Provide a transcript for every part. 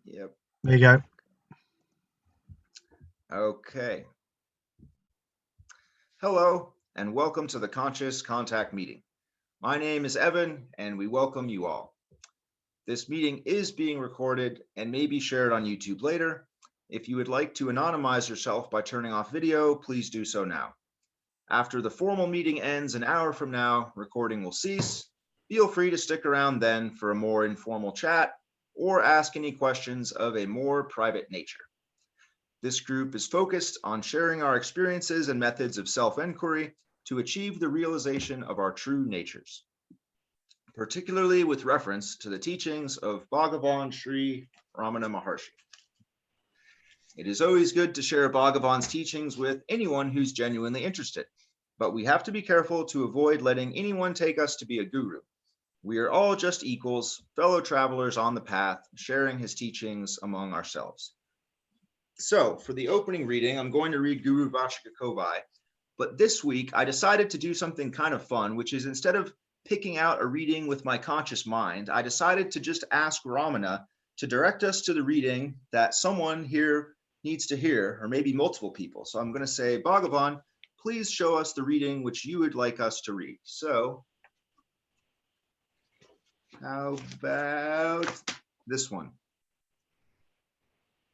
Yep. There you go. Okay. Hello, and welcome to the Conscious Contact meeting. My name is Evan, and we welcome you all. This meeting is being recorded and may be shared on YouTube later. If you would like to anonymize yourself by turning off video, please do so now. After the formal meeting ends an hour from now, recording will cease. Feel free to stick around then for a more informal chat or ask any questions of a more private nature. This group is focused on sharing our experiences and methods of self-inquiry to achieve the realization of our true natures, particularly with reference to the teachings of Bhagavan Sri Ramana Maharshi. It is always good to share Bhagavan's teachings with anyone who's genuinely interested, but we have to be careful to avoid letting anyone take us to be a guru. We are all just equals, fellow travelers on the path, sharing his teachings among ourselves. So for the opening reading, I'm going to read Guru Vachika Kovai, but this week I decided to do something kind of fun, which is instead of picking out a reading with my conscious mind, I decided to just ask Ramana to direct us to the reading that someone here needs to hear, or maybe multiple people. So I'm going to say, Bhagavan, please show us the reading which you would like us to read. So how about this one?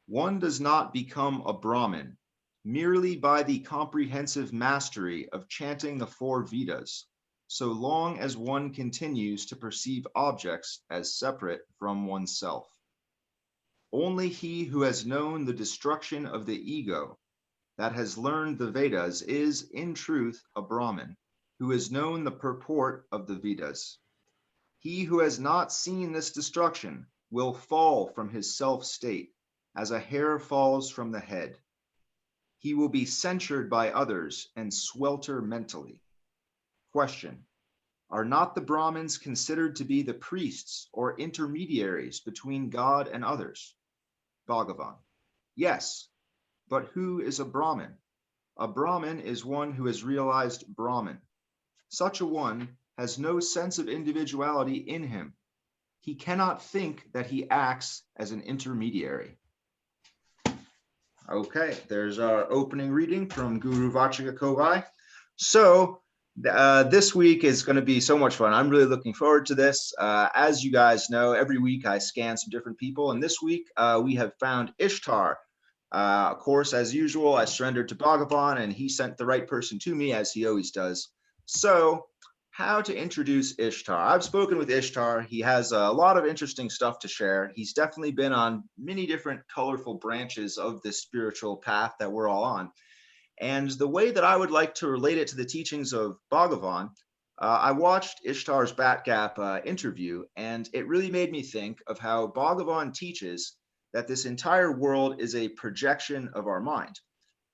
One does not become a Brahmin merely by the comprehensive mastery of chanting the 4 Vedas, so long as one continues to perceive objects as separate from oneself. Only he who has known the destruction of the ego, that has learned the Vedas, is in truth a Brahmin, who has known the purport of the Vedas. He who has not seen this destruction will fall from his self-state, as a hair falls from the head. He will be censured by others and swelter mentally. Question: are not the Brahmins considered to be the priests or intermediaries between God and others? Bhagavan: yes, but who is a Brahmin? A Brahmin is one who has realized Brahman. Such a one has no sense of individuality in him. He cannot think that he acts as an intermediary. Okay, there's our opening reading from Guru Vachika Kovai. So this week is going to be so much fun. I'm really looking forward to this. As you guys know, every week I scan some different people, and this week we have found Ishtar. Of course, as usual, I surrendered to Bhagavan, and he sent the right person to me, as he always does. So how to introduce Ishtar. I've spoken with Ishtar. He has a lot of interesting stuff to share. He's definitely been on many different colorful branches of this spiritual path that we're all on. And the way that I would like to relate it to the teachings of Bhagavan, I watched Ishtar's Bat Gap interview, and it really made me think of how Bhagavan teaches that this entire world is a projection of our mind,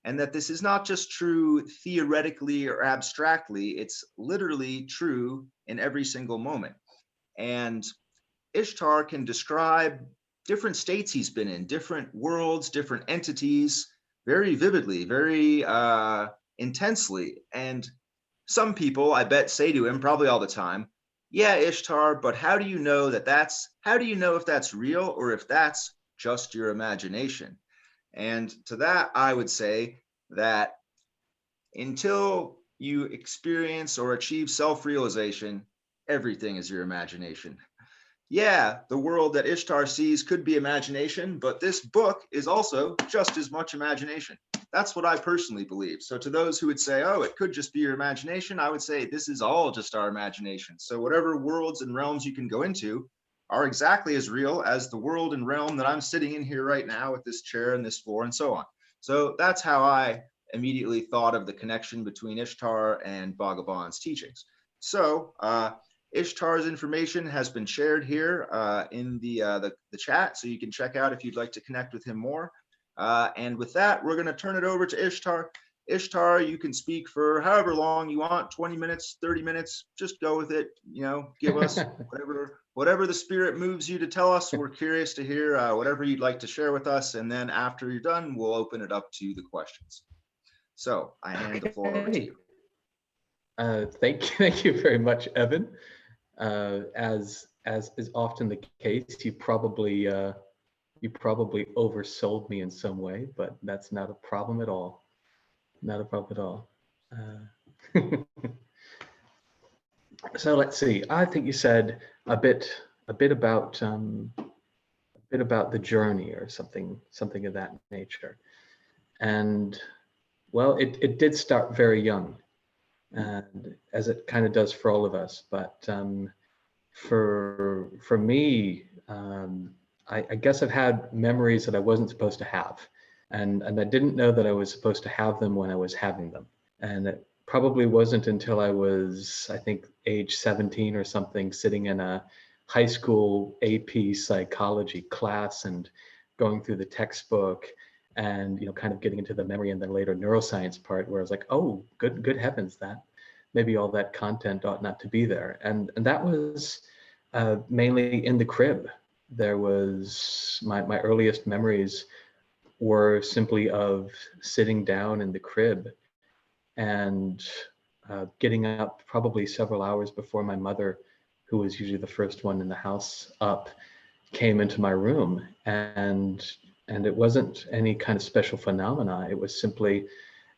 and that this is not just true theoretically or abstractly, it's literally true in every single moment. And Ishtar can describe different states he's been in, different worlds, different entities, very vividly, very intensely. And some people, I bet, say to him probably all the time, yeah, Ishtar, but how do you know if that's real or if that's just your imagination? And to that, I would say that until you experience or achieve self-realization, everything is your imagination. Yeah, the world that Ishtar sees could be imagination, but this book is also just as much imagination. That's what I personally believe. So to those who would say, oh, it could just be your imagination, I would say this is all just our imagination. So whatever worlds and realms you can go into are exactly as real as the world and realm that I'm sitting in here right now with this chair and this floor and so on. So that's how I immediately thought of the connection between Ishtar and Bhagavan's teachings. So Ishtar's information has been shared here in the chat, so you can check out if you'd like to connect with him more. And with that, we're going to turn it over to Ishtar. Ishtar, you can speak for however long you want, 20 minutes, 30 minutes, just go with it. You know, give us whatever the spirit moves you to tell us. We're curious to hear whatever you'd like to share with us. And then after you're done, we'll open it up to the questions. So I hand the floor over to you. Thank you very much, Evan. As is often the case, you probably You probably oversold me in some way, but that's not a problem at all. Not a problem at all. So let's see. I think you said a bit about the journey or something of that nature. And well, it did start very young, and as it kind of does for all of us. But for me, I guess I've had memories that I wasn't supposed to have, and I didn't know that I was supposed to have them when I was having them. And it probably wasn't until I was, I think, age 17 or something, sitting in a high school AP psychology class and going through the textbook and, kind of getting into the memory and then later neuroscience part, where I was like, oh, good heavens, that maybe all that content ought not to be there. And that was mainly in the crib. There was my earliest memories were simply of sitting down in the crib and getting up probably several hours before my mother, who was usually the first one in the house up, came into my room. And it wasn't any kind of special phenomena. It was simply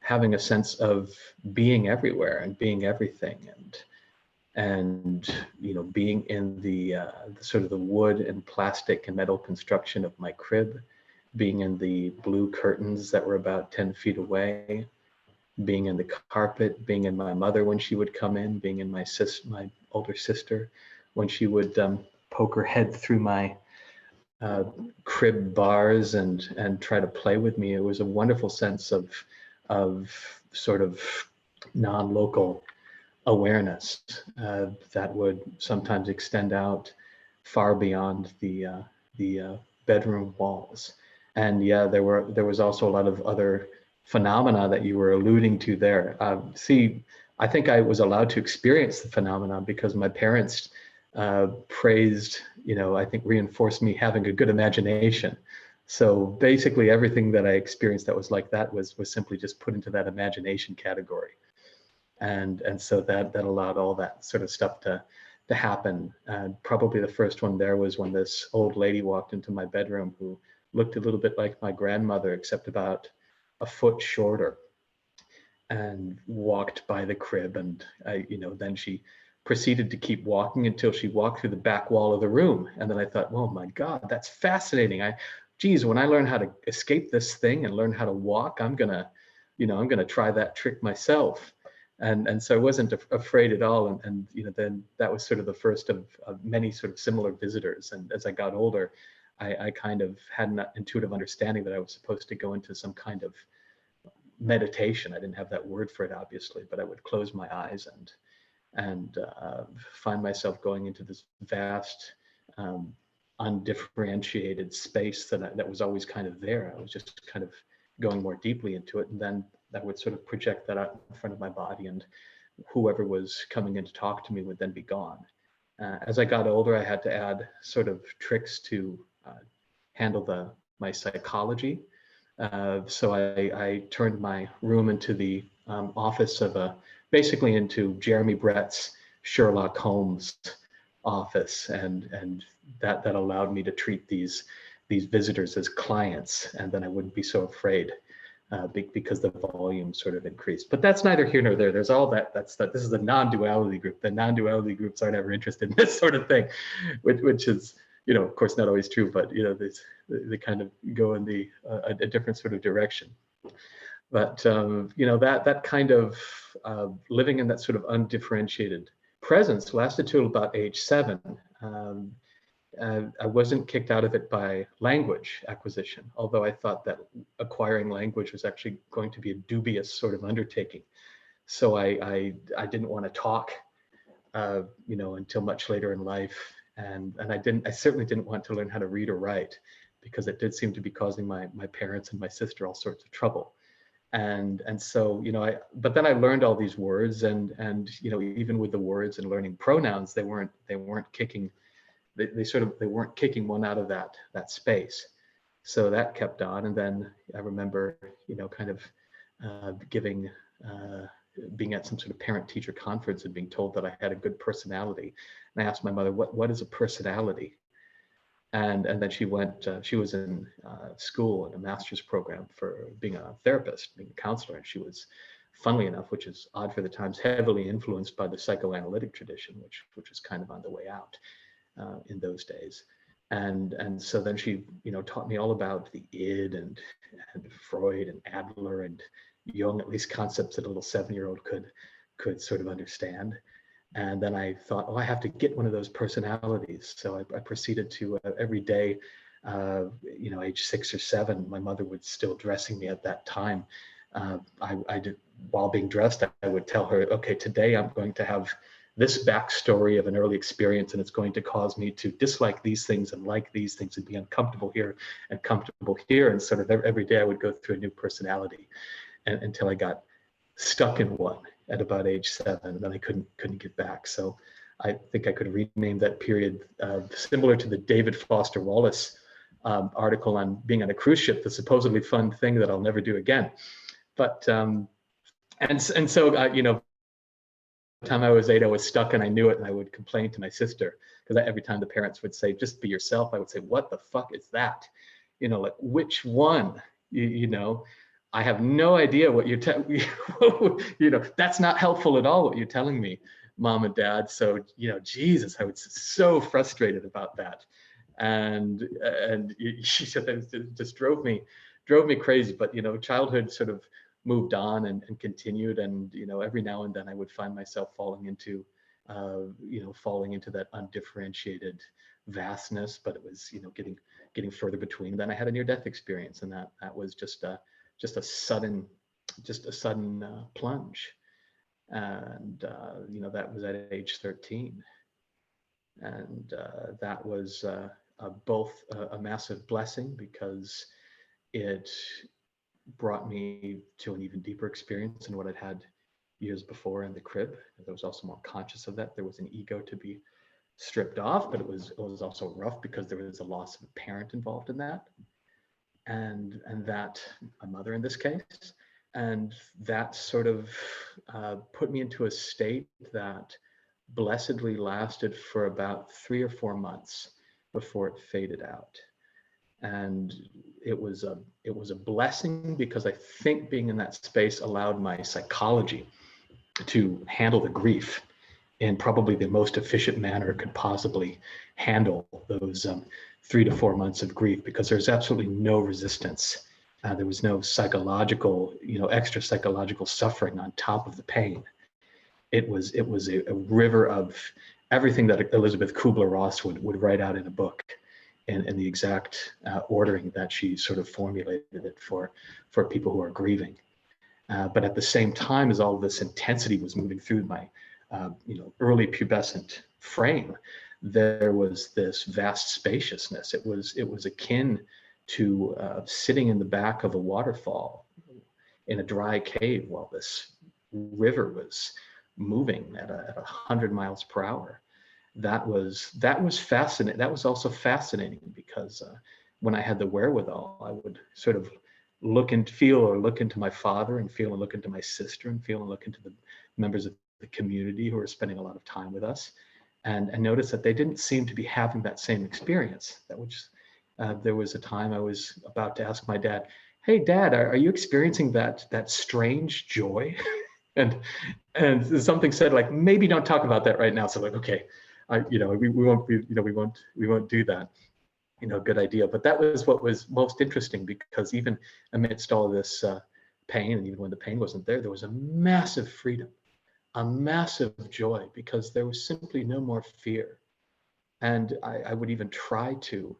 having a sense of being everywhere and being everything, and being in the sort of the wood and plastic and metal construction of my crib, being in the blue curtains that were about 10 feet away, being in the carpet, being in my mother when she would come in, being in my older sister when she would poke her head through my crib bars and try to play with me. It was a wonderful sense of sort of non-local awareness that would sometimes extend out far beyond the bedroom walls. And yeah, there was also a lot of other phenomena that you were alluding to there. See, I think I was allowed to experience the phenomena because my parents praised, I think reinforced me having a good imagination. So basically everything that I experienced that was like that was simply just put into that imagination category. And so that allowed all that sort of stuff to happen. Probably the first one there was when this old lady walked into my bedroom who looked a little bit like my grandmother, except about a foot shorter, and walked by the crib. And then she proceeded to keep walking until she walked through the back wall of the room. And then I thought, oh my God, that's fascinating. Geez, when I learn how to escape this thing and learn how to walk, I'm gonna try that trick myself. And so I wasn't afraid at all. And then that was sort of the first of many sort of similar visitors. And as I got older, I kind of had an intuitive understanding that I was supposed to go into some kind of meditation. I didn't have that word for it, obviously, but I would close my eyes and find myself going into this vast, undifferentiated space that was always kind of there. I was just kind of going more deeply into it, and then that would sort of project that out in front of my body, and whoever was coming in to talk to me would then be gone. As I got older, I had to add sort of tricks to handle my psychology. So I turned my room into the office of basically into Jeremy Brett's Sherlock Holmes office, and that allowed me to treat these visitors as clients, and then I wouldn't be so afraid because the volume sort of increased. But that's neither here nor there. There's all that. This is the non-duality group. The non-duality groups aren't ever interested in this sort of thing, which is, of course, not always true, but they kind of go in a different sort of direction. But that kind of living in that sort of undifferentiated presence lasted till about age 7. I wasn't kicked out of it by language acquisition, although I thought that acquiring language was actually going to be a dubious sort of undertaking. So I didn't want to talk, until much later in life. And I certainly didn't want to learn how to read or write, because it did seem to be causing my parents and my sister all sorts of trouble. And so, but then I learned all these words, and even with the words and learning pronouns, they weren't kicking, they weren't kicking one out of that space. So that kept on. And then I remember, kind of being at some sort of parent-teacher conference and being told that I had a good personality. And I asked my mother, what is a personality? And then she went, she was in school in a master's program for being a therapist, being a counselor. And she was, funnily enough, which is odd for the times, heavily influenced by the psychoanalytic tradition, which was kind of on the way out in those days. And so then she, taught me all about the id and Freud and Adler and Jung, at least concepts that a little 7-year-old could sort of understand. And then I thought, oh, I have to get one of those personalities. So I proceeded to every day, age 6 or 7, my mother was still dressing me at that time. I did, while being dressed, I would tell her, okay, today I'm going to have this backstory of an early experience, and it's going to cause me to dislike these things and like these things and be uncomfortable here and comfortable here. And sort of every day I would go through a new personality until I got stuck in one at about age 7, and then I couldn't get back. So I think I could rename that period similar to the David Foster Wallace article on being on a cruise ship, the supposedly fun thing that I'll never do again. But and so the time I was 8, I was stuck and I knew it, and I would complain to my sister because every time the parents would say, "Just be yourself," I would say, "What the fuck is that? Like which one? I have no idea what you're telling me. That's not helpful at all, what you're telling me, Mom and Dad." So, Jesus, I was so frustrated about that. And she said that just drove me crazy. But, childhood sort of moved on and continued. And, every now and then I would find myself falling into that undifferentiated vastness, but it was, getting further between. Then I had a near-death experience, and that was just a sudden plunge. And, that was at age 13. And that was both a massive blessing because it brought me to an even deeper experience than what I'd had years before in the crib. I was also more conscious of that. There was an ego to be stripped off, but it was also rough because there was a loss of a parent involved in that. And that, a mother in this case, and that sort of put me into a state that blessedly lasted for about 3 or 4 months before it faded out. And it was a blessing because I think being in that space allowed my psychology to handle the grief in probably the most efficient manner it could possibly handle those 3 to 4 months of grief, because there's absolutely no resistance. There was no psychological, extra psychological suffering on top of the pain. It was a river of everything that Elizabeth Kubler-Ross would write out in a book, in the exact ordering that she sort of formulated it for people who are grieving. But at the same time as all this intensity was moving through my early pubescent frame, there was this vast spaciousness. It was akin to sitting in the back of a waterfall in a dry cave while this river was moving at 100 miles per hour. That was fascinating. That was also fascinating because when I had the wherewithal, I would sort of look into my father and feel and look into my sister and feel and look into the members of the community who were spending a lot of time with us, and notice that they didn't seem to be having that same experience. There was a time I was about to ask my dad, "Hey, Dad, are you experiencing that strange joy?" and something said like, "Maybe don't talk about that right now." So like, okay, we won't do that. Good idea. But that was what was most interesting, because even amidst all of this pain, and even when the pain wasn't there, there was a massive freedom, a massive joy, because there was simply no more fear. And I would even try to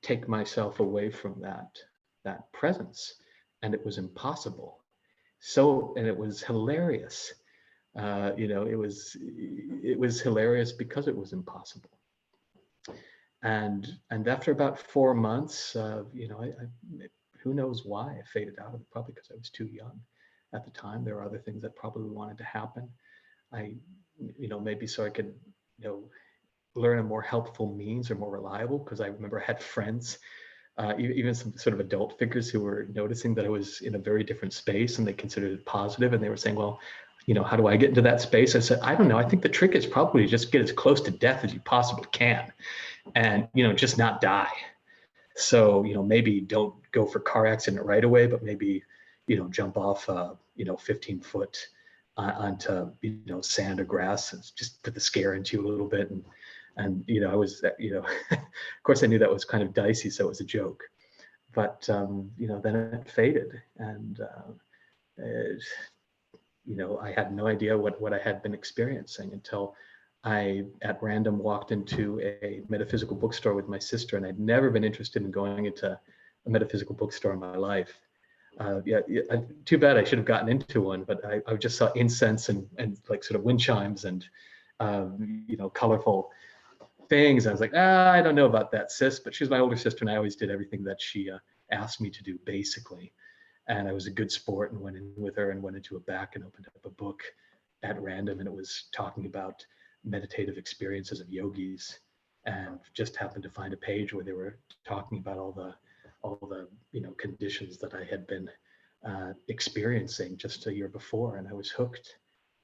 take myself away from that presence, and it was impossible. And it was hilarious. It was hilarious because it was impossible. And after about 4 months, who knows why I faded out of it? Probably because I was too young at the time. There were other things that probably wanted to happen. Maybe so I could, learn a more helpful means or more reliable, because I remember I had friends, even some sort of adult figures, who were noticing that I was in a very different space and they considered it positive. And they were saying, well, how do I get into that space? I said, I don't know. I think the trick is probably just get as close to death as you possibly can. and, just not die. So, maybe don't go for car accident right away, but maybe, jump off, 15 foot onto, sand or grass, and just put the scare into you a little bit. And I was, of course I knew that was kind of dicey, so it was a joke. But, then it faded, and, I had no idea what I had been experiencing until I, at random, walked into a metaphysical bookstore with my sister, and I'd never been interested in going into a metaphysical bookstore in my life. Too bad I should have gotten into one, but I just saw incense and like sort of wind chimes and, colorful things. I was like, I don't know about that, sis, but she was my older sister, and I always did everything that she asked me to do, basically. And I was a good sport and went in with her and went into a back and opened up a book at random, and it was talking about meditative experiences of yogis, and just happened to find a page where they were talking about all the conditions that I had been experiencing just a year before, and I was hooked.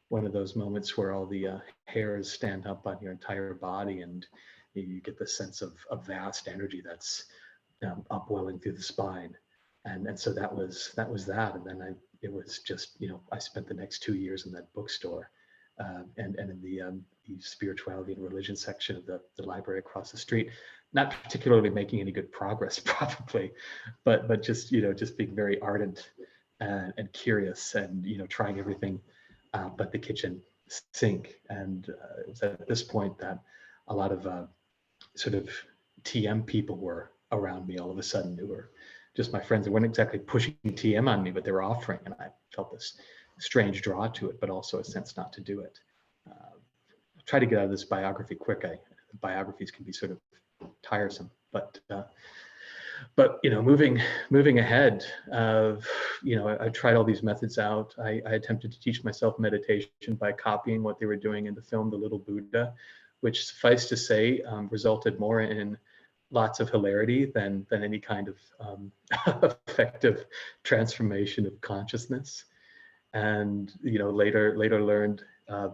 One of those moments where all the hairs stand up on your entire body, and you get the sense of a vast energy that's upwelling through the spine. And so that was that. And then it was just, I spent the next 2 years in that bookstore, and in the spirituality and religion section of the library across the street, not particularly making any good progress, probably, but just, just being very ardent and curious, and, trying everything but the kitchen sink. And it was at this point that a lot of sort of TM people were around me all of a sudden, who were just my friends. They weren't exactly pushing TM on me, but they were offering, and I felt this strange draw to it, but also a sense not to do it. I'll try to get out of this biography quick. Biographies can be sort of tiresome, but moving ahead, I tried all these methods out. I attempted to teach myself meditation by copying what they were doing in the film The Little Buddha, which, suffice to say, resulted more in lots of hilarity than any kind of effective transformation of consciousness. And later learned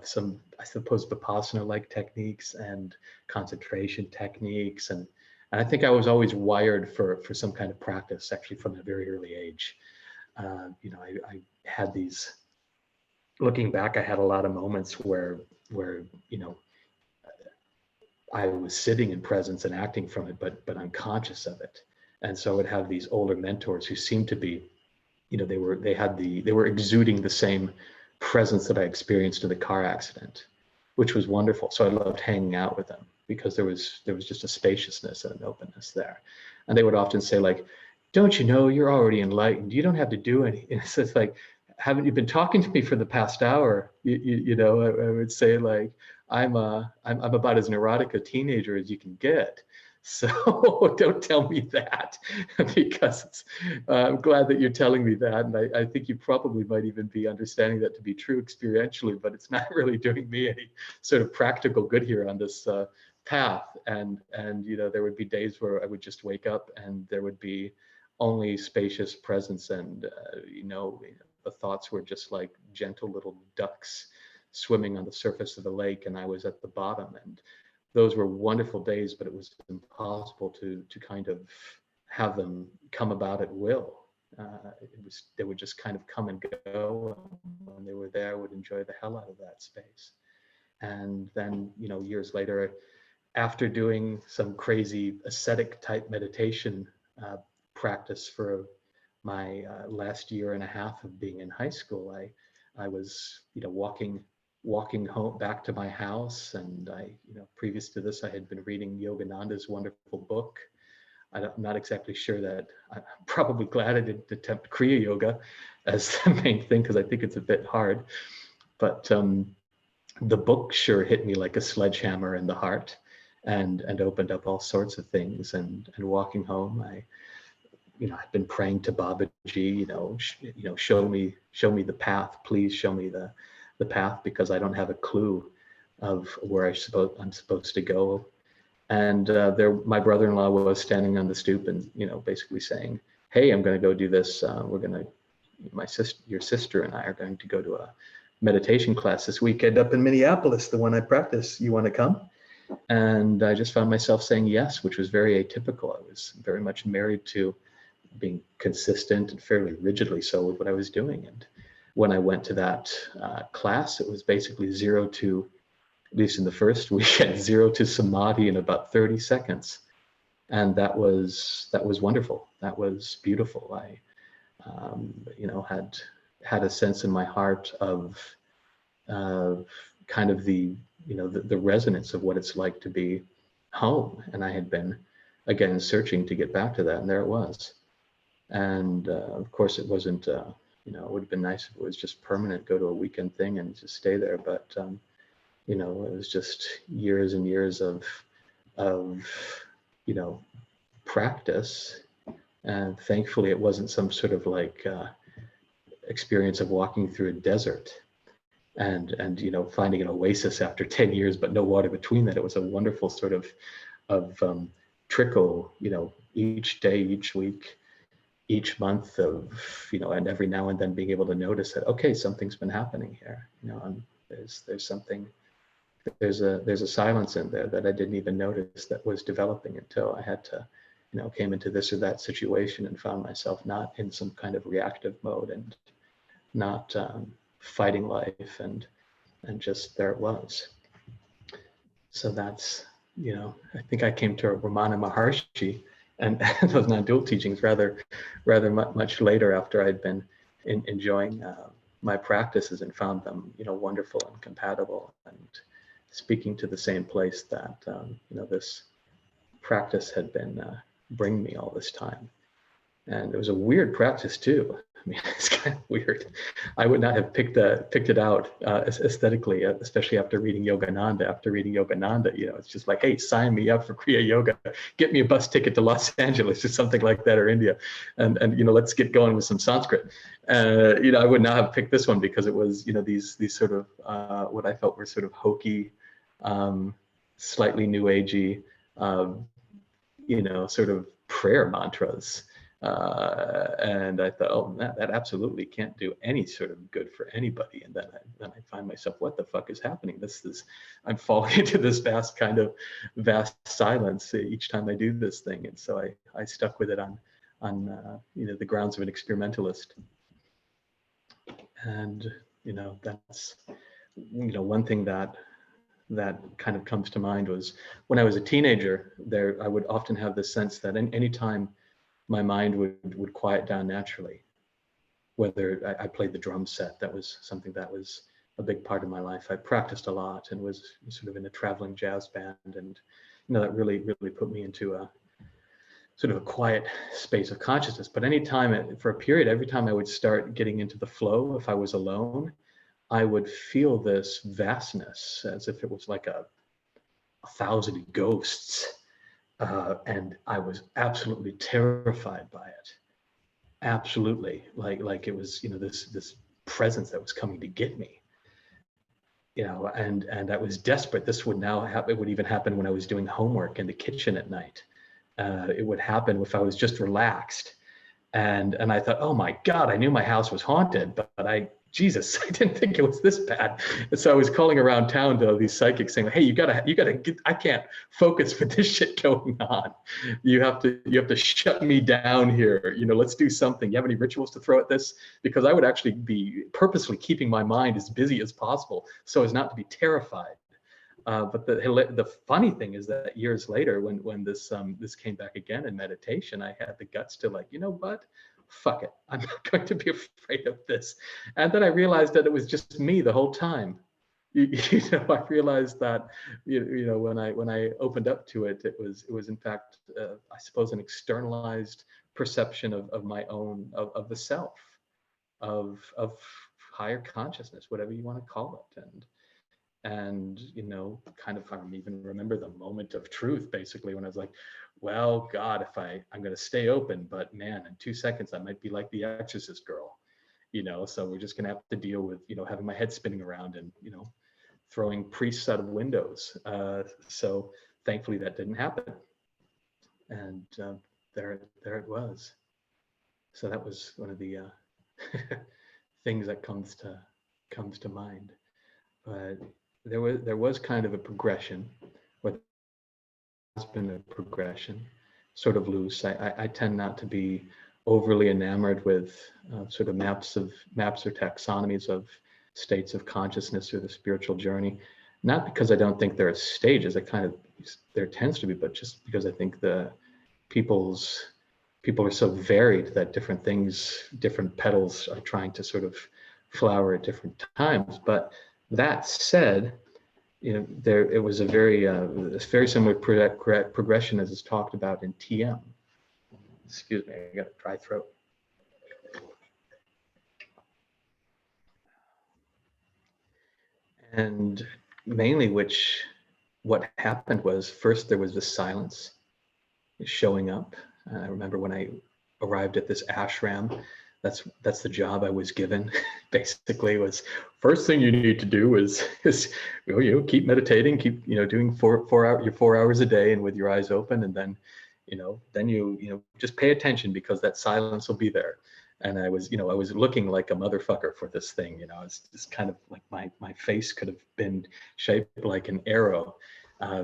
some, I suppose, Vipassana-like techniques and concentration techniques, and I think I was always wired for some kind of practice, actually, from a very early age. I had these, looking back, I had a lot of moments where I was sitting in presence and acting from it, but unconscious of it. And so I would have these older mentors who seemed to be, they were exuding the same presence that I experienced in the car accident, which was wonderful. So I loved hanging out with them, because there was just a spaciousness and an openness there. And they would often say, like, don't you know, you're already enlightened. You don't have to do anything. So it's like, haven't you been talking to me for the past hour? I would say, like, I'm about as neurotic a teenager as you can get. So don't tell me that, because I'm glad that you're telling me that. And I think you probably might even be understanding that to be true experientially, but it's not really doing me any sort of practical good here on this path. And there would be days where I would just wake up and there would be only spacious presence, and the thoughts were just like gentle little ducks swimming on the surface of the lake, and I was at the bottom. And those were wonderful days, but it was impossible to kind of have them come about at will. They would just kind of come and go, and when they were there, I would enjoy the hell out of that space. And then, years later, after doing some crazy ascetic type meditation practice for my last year and a half of being in high school, I was, walking home back to my house, and I, previous to this, I had been reading Yogananda's wonderful book. I'm not exactly sure that, I'm probably glad I didn't attempt Kriya Yoga as the main thing, because I think it's a bit hard. But the book sure hit me like a sledgehammer in the heart, and opened up all sorts of things. And walking home, I've been praying to Babaji, show me the path, please show me the path, because I don't have a clue of where I'm supposed to go. And my brother-in-law was standing on the stoop and, basically saying, hey, I'm going to go do this. Your sister and I are going to go to a meditation class this weekend up in Minneapolis, the one I practice. You want to come? And I just found myself saying yes, which was very atypical. I was very much married to being consistent and fairly rigidly so with what I was doing. And when I went to that class, it was basically 0 to, at least in the first weekend, 0 to samadhi in about 30 seconds. And that was wonderful. That was beautiful. I, had a sense in my heart of kind of the resonance of what it's like to be home. And I had been, again, searching to get back to that, and there it was. And of course, it wasn't, it would have been nice if it was just permanent, go to a weekend thing and just stay there. But, it was just years and years of practice. And thankfully, it wasn't some sort of like experience of walking through a desert and finding an oasis after 10 years, but no water between that. It was a wonderful sort of trickle, each day, each week, each month of, and every now and then being able to notice that, okay, something's been happening here, and there's something, there's a silence in there that I didn't even notice that was developing until I had to, came into this or that situation and found myself not in some kind of reactive mode and not fighting life, and just there it was. So that's, I think I came to Ramana Maharshi and those non-dual teachings rather much later, after I'd been enjoying my practices and found them, wonderful and compatible and speaking to the same place that, this practice had been bringing me all this time. And it was a weird practice too. I mean, it's kind of weird. I would not have picked it out aesthetically, especially after reading Yogananda. After reading Yogananda, it's just like, hey, sign me up for Kriya Yoga, get me a bus ticket to Los Angeles or something like that, or India, and let's get going with some Sanskrit. I would not have picked this one because it was, these sort of what I felt were sort of hokey, slightly new agey, sort of prayer mantras. And I thought, oh, that absolutely can't do any sort of good for anybody. And then I find myself, what the fuck is happening? I'm falling into this vast silence each time I do this thing. And so I stuck with it on the grounds of an experimentalist. And that's one thing that kind of comes to mind was when I was a teenager. I would often have this sense that any time my mind would quiet down naturally, whether I played the drum set. That was something that was a big part of my life. I practiced a lot and was sort of in a traveling jazz band, and that really put me into a sort of a quiet space of consciousness. But for a period, every time I would start getting into the flow, if I was alone, I would feel this vastness as if it was like a 1,000 ghosts. And I was absolutely terrified by it. Absolutely, like it was, this presence that was coming to get me. And I was desperate. This would now happen. It would even happen when I was doing homework in the kitchen at night. It would happen if I was just relaxed. And I thought, oh my God, I knew my house was haunted, but Jesus, I didn't think it was this bad. And so I was calling around town to these psychics saying, hey, you gotta get, I can't focus with this shit going on. You have to shut me down here. Let's do something. You have any rituals to throw at this? Because I would actually be purposely keeping my mind as busy as possible so as not to be terrified. But the funny thing is that years later, when this came back again in meditation, I had the guts to what? Fuck it. I'm not going to be afraid of this. And then I realized that it was just me the whole time. I realized that, when I opened up to it, it was in fact, I suppose, an externalized perception of my own, of the self, of higher consciousness, whatever you want to call it. And kind of, I even remember the moment of truth, basically, when I was like, well, God, if I'm going to stay open, but man, in 2 seconds, I might be like the Exorcist girl, so we're just going to have to deal with, having my head spinning around and, throwing priests out of windows. So thankfully that didn't happen. And there it was. So that was one of the things that comes to mind. But there was kind of a progression, whether been a progression, sort of loose. I tend not to be overly enamored with sort of maps or taxonomies of states of consciousness or the spiritual journey. Not because I don't think there are stages. There tends to be, but just because I think people are so varied that different things, different petals are trying to sort of flower at different times. But that said, it was a very similar progression as is talked about in TM. Excuse me, I got a dry throat. And mainly what happened was, first there was the silence showing up. I remember when I arrived at this ashram, that's the job I was given. Basically, was first thing you need to do is keep meditating, keep doing your 4 hours a day and with your eyes open, and then you just pay attention because that silence will be there. And I was looking like a motherfucker for this thing. It's just kind of like my face could have been shaped like an arrow.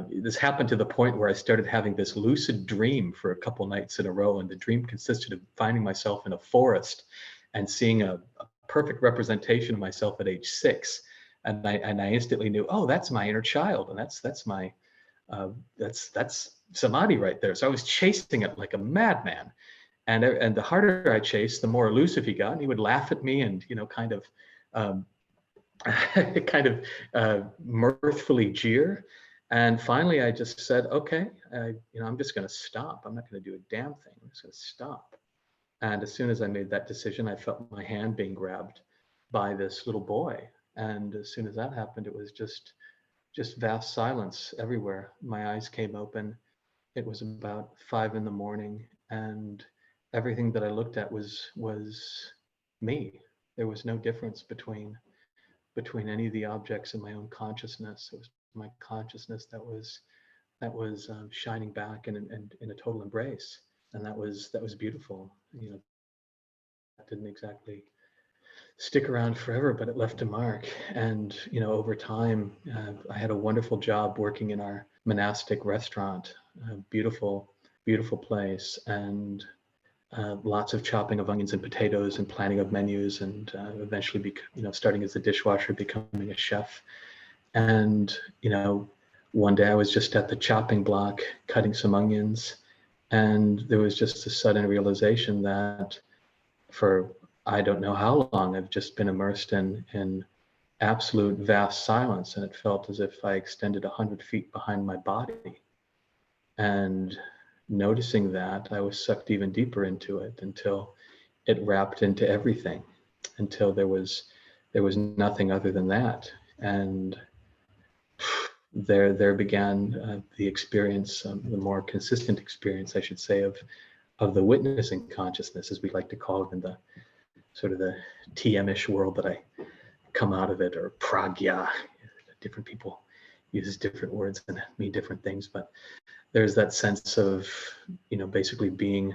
This happened to the point where I started having this lucid dream for a couple nights in a row, and the dream consisted of finding myself in a forest and seeing a perfect representation of myself at age 6, and I instantly knew, oh, that's my inner child, and that's my that's samadhi right there. So I was chasing it like a madman, and the harder I chased, the more elusive he got, and he would laugh at me and kind of mirthfully jeer. And finally, I just said, okay, I'm just going to stop. I'm not going to do a damn thing. I'm just going to stop. And as soon as I made that decision, I felt my hand being grabbed by this little boy. And as soon as that happened, it was just vast silence everywhere. My eyes came open. It was about 5 a.m, and everything that I looked at was me. There was no difference between any of the objects in my own consciousness. It was my consciousness that was shining back and in a total embrace, and that was beautiful. That didn't exactly stick around forever, but it left a mark. And over time, I had a wonderful job working in our monastic restaurant, a beautiful place, and lots of chopping of onions and potatoes and planning of menus, and eventually starting as a dishwasher, becoming a chef. And one day I was just at the chopping block cutting some onions, and there was just a sudden realization that for I don't know how long I've just been immersed in absolute vast silence, and it felt as if I extended 100 feet behind my body. And noticing that, I was sucked even deeper into it until it wrapped into everything, until there was nothing other than that. And there began the experience, the more consistent experience, I should say, of the witnessing consciousness, as we like to call it in the sort of the TM-ish world that I come out of it, or pragya. Different people use different words and mean different things, but there's that sense of basically being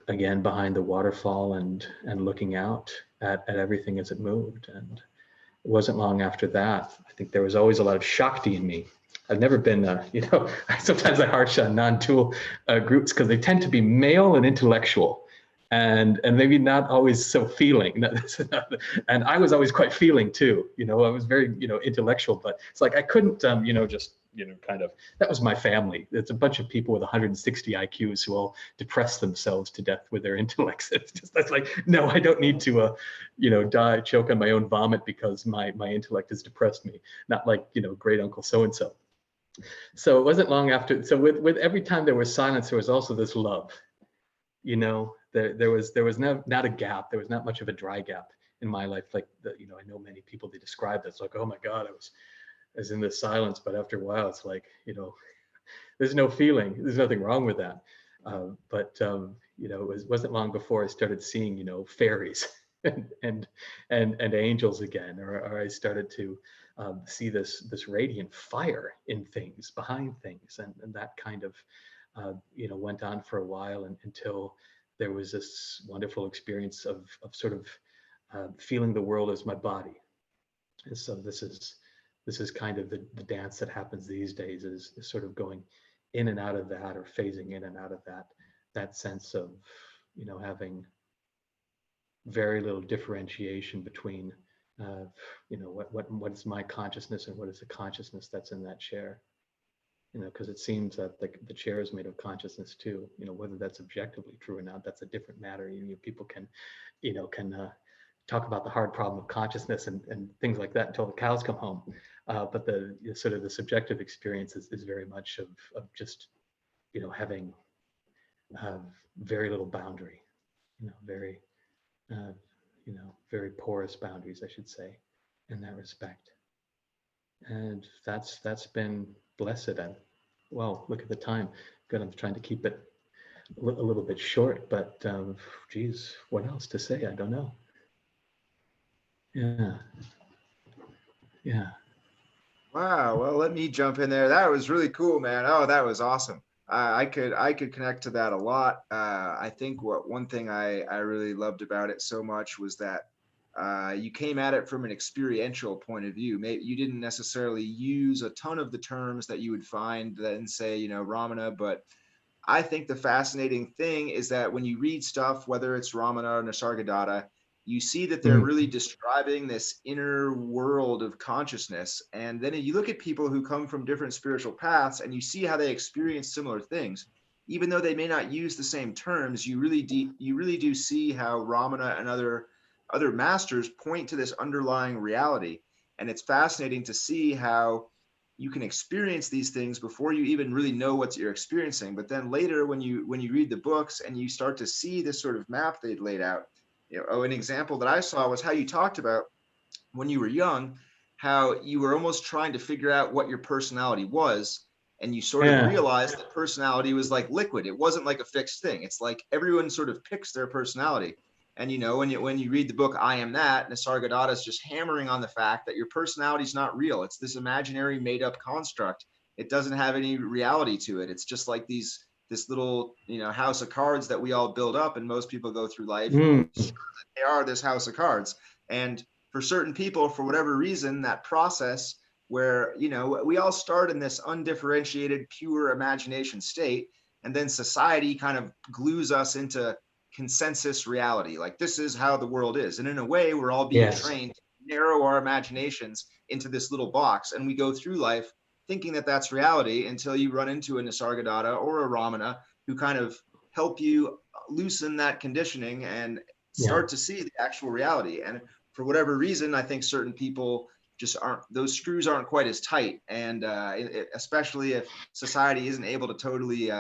again behind the waterfall and looking out at everything as it moved. And it wasn't long after that, I think there was always a lot of Shakti in me. I've never been, sometimes I harsh on non-dual groups because they tend to be male and intellectual, and maybe not always so feeling. And I was always quite feeling too. I was very, intellectual, but it's like I couldn't, just, kind of, that was my family. It's a bunch of people with 160 IQs who all depress themselves to death with their intellects. That's like, no, I don't need to, choke on my own vomit because my intellect has depressed me. Not like, great uncle so-and-so. So it wasn't long after. So with every time there was silence, there was also this love. There was not a gap. There was not much of a dry gap in my life. Like I know many people, they describe this like, oh my God, I was in this silence, but after a while, it's like, there's no feeling. There's nothing wrong with that. But it wasn't long before I started seeing, fairies and angels again, or I started to see this radiant fire in things, behind things, and that kind of went on for a while, until there was this wonderful experience of sort of feeling the world as my body. And so this is kind of the dance that happens these days, is sort of going in and out of that, or phasing in and out of that sense of, having very little differentiation between, what is my consciousness and what is the consciousness that's in that chair. Because it seems that the chair is made of consciousness too. Whether that's objectively true or not, that's a different matter. People can talk about the hard problem of consciousness and things like that until the cows come home. But the sort of the subjective experience is very much of just, having very little boundary, very, very porous boundaries, I should say, in that respect. And that's been blessed. And well, look at the time. Good, I'm trying to keep it a little bit short, but geez, what else to say? I don't know. Yeah. Wow. Well, let me jump in there. That was really cool, man. Oh, that was awesome. I could connect to that a lot. I think one thing I really loved about it so much was that you came at it from an experiential point of view. Maybe you didn't necessarily use a ton of the terms that you would find in, say, Ramana, but I think the fascinating thing is that when you read stuff, whether it's Ramana or Nisargadatta, you see that they're really describing this inner world of consciousness. And then you look at people who come from different spiritual paths and you see how they experience similar things. Even though they may not use the same terms, you really do see how Ramana and other masters point to this underlying reality. And it's fascinating to see how you can experience these things before you even really know what you're experiencing. But then later, when you read the books and you start to see this sort of map they'd laid out, an example that I saw was how you talked about when you were young, how you were almost trying to figure out what your personality was. And you sort of realized that personality was like liquid. It wasn't like a fixed thing. It's like everyone sort of picks their personality. And, when you read the book, I Am That, Nisargadatta is just hammering on the fact that your personality is not real. It's this imaginary made up construct. It doesn't have any reality to it. It's just like this little, house of cards that we all build up, and most people go through life. They are this house of cards. And for certain people, for whatever reason, that process where, we all start in this undifferentiated, pure imagination state, and then society kind of glues us into consensus reality. Like, this is how the world is. And in a way, we're all being trained to narrow our imaginations into this little box. And we go through life thinking that that's reality until you run into a Nisargadatta or a Ramana who kind of help you loosen that conditioning and start to see the actual reality. And for whatever reason, I think certain people just those screws aren't quite as tight. And especially if society isn't able to totally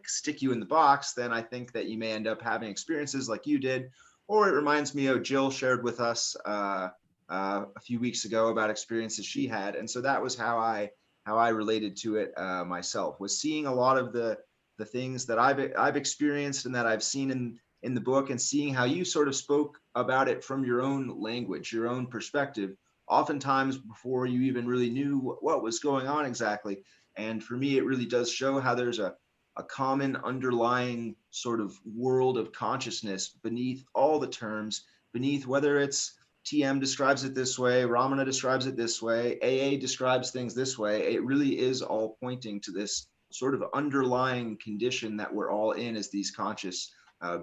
stick you in the box, then I think that you may end up having experiences like you did. Or it reminds me of Jill shared with us a few weeks ago about experiences she had. And so that was how I related to it myself, was seeing a lot of the things that I've experienced and that I've seen in the book, and seeing how you sort of spoke about it from your own language, your own perspective, oftentimes before you even really knew what was going on exactly. And for me, it really does show how there's a common underlying sort of world of consciousness beneath all the terms, beneath whether it's TM describes it this way, Ramana describes it this way, AA describes things this way. It really is all pointing to this sort of underlying condition that we're all in as these conscious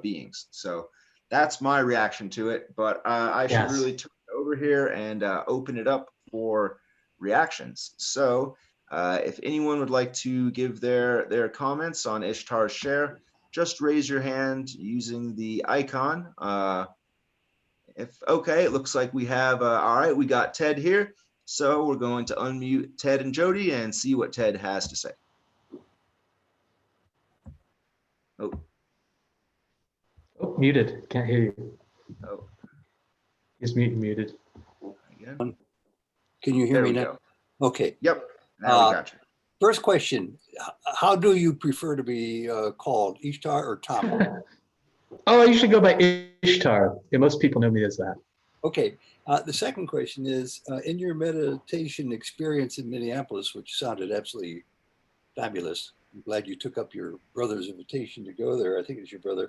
beings. So that's my reaction to it. But I should really turn it over here and open it up for reactions. So if anyone would like to give their comments on Ishtar's share, just raise your hand using the icon. Okay, it looks like we have, all right, we got Ted here. So we're going to unmute Ted and Jody and see what Ted has to say. Oh, muted. Can't hear you. Oh, He's muted. Again. Can you hear me now? Go. Okay. Yep. Now we got you. First question: how do you prefer to be called, Ishtar or Tama? Oh, you should go by Ishtar. Yeah, most people know me as that. Okay. The second question is: in your meditation experience in Minneapolis, which sounded absolutely fabulous. I'm glad you took up your brother's invitation to go there. I think it's your brother.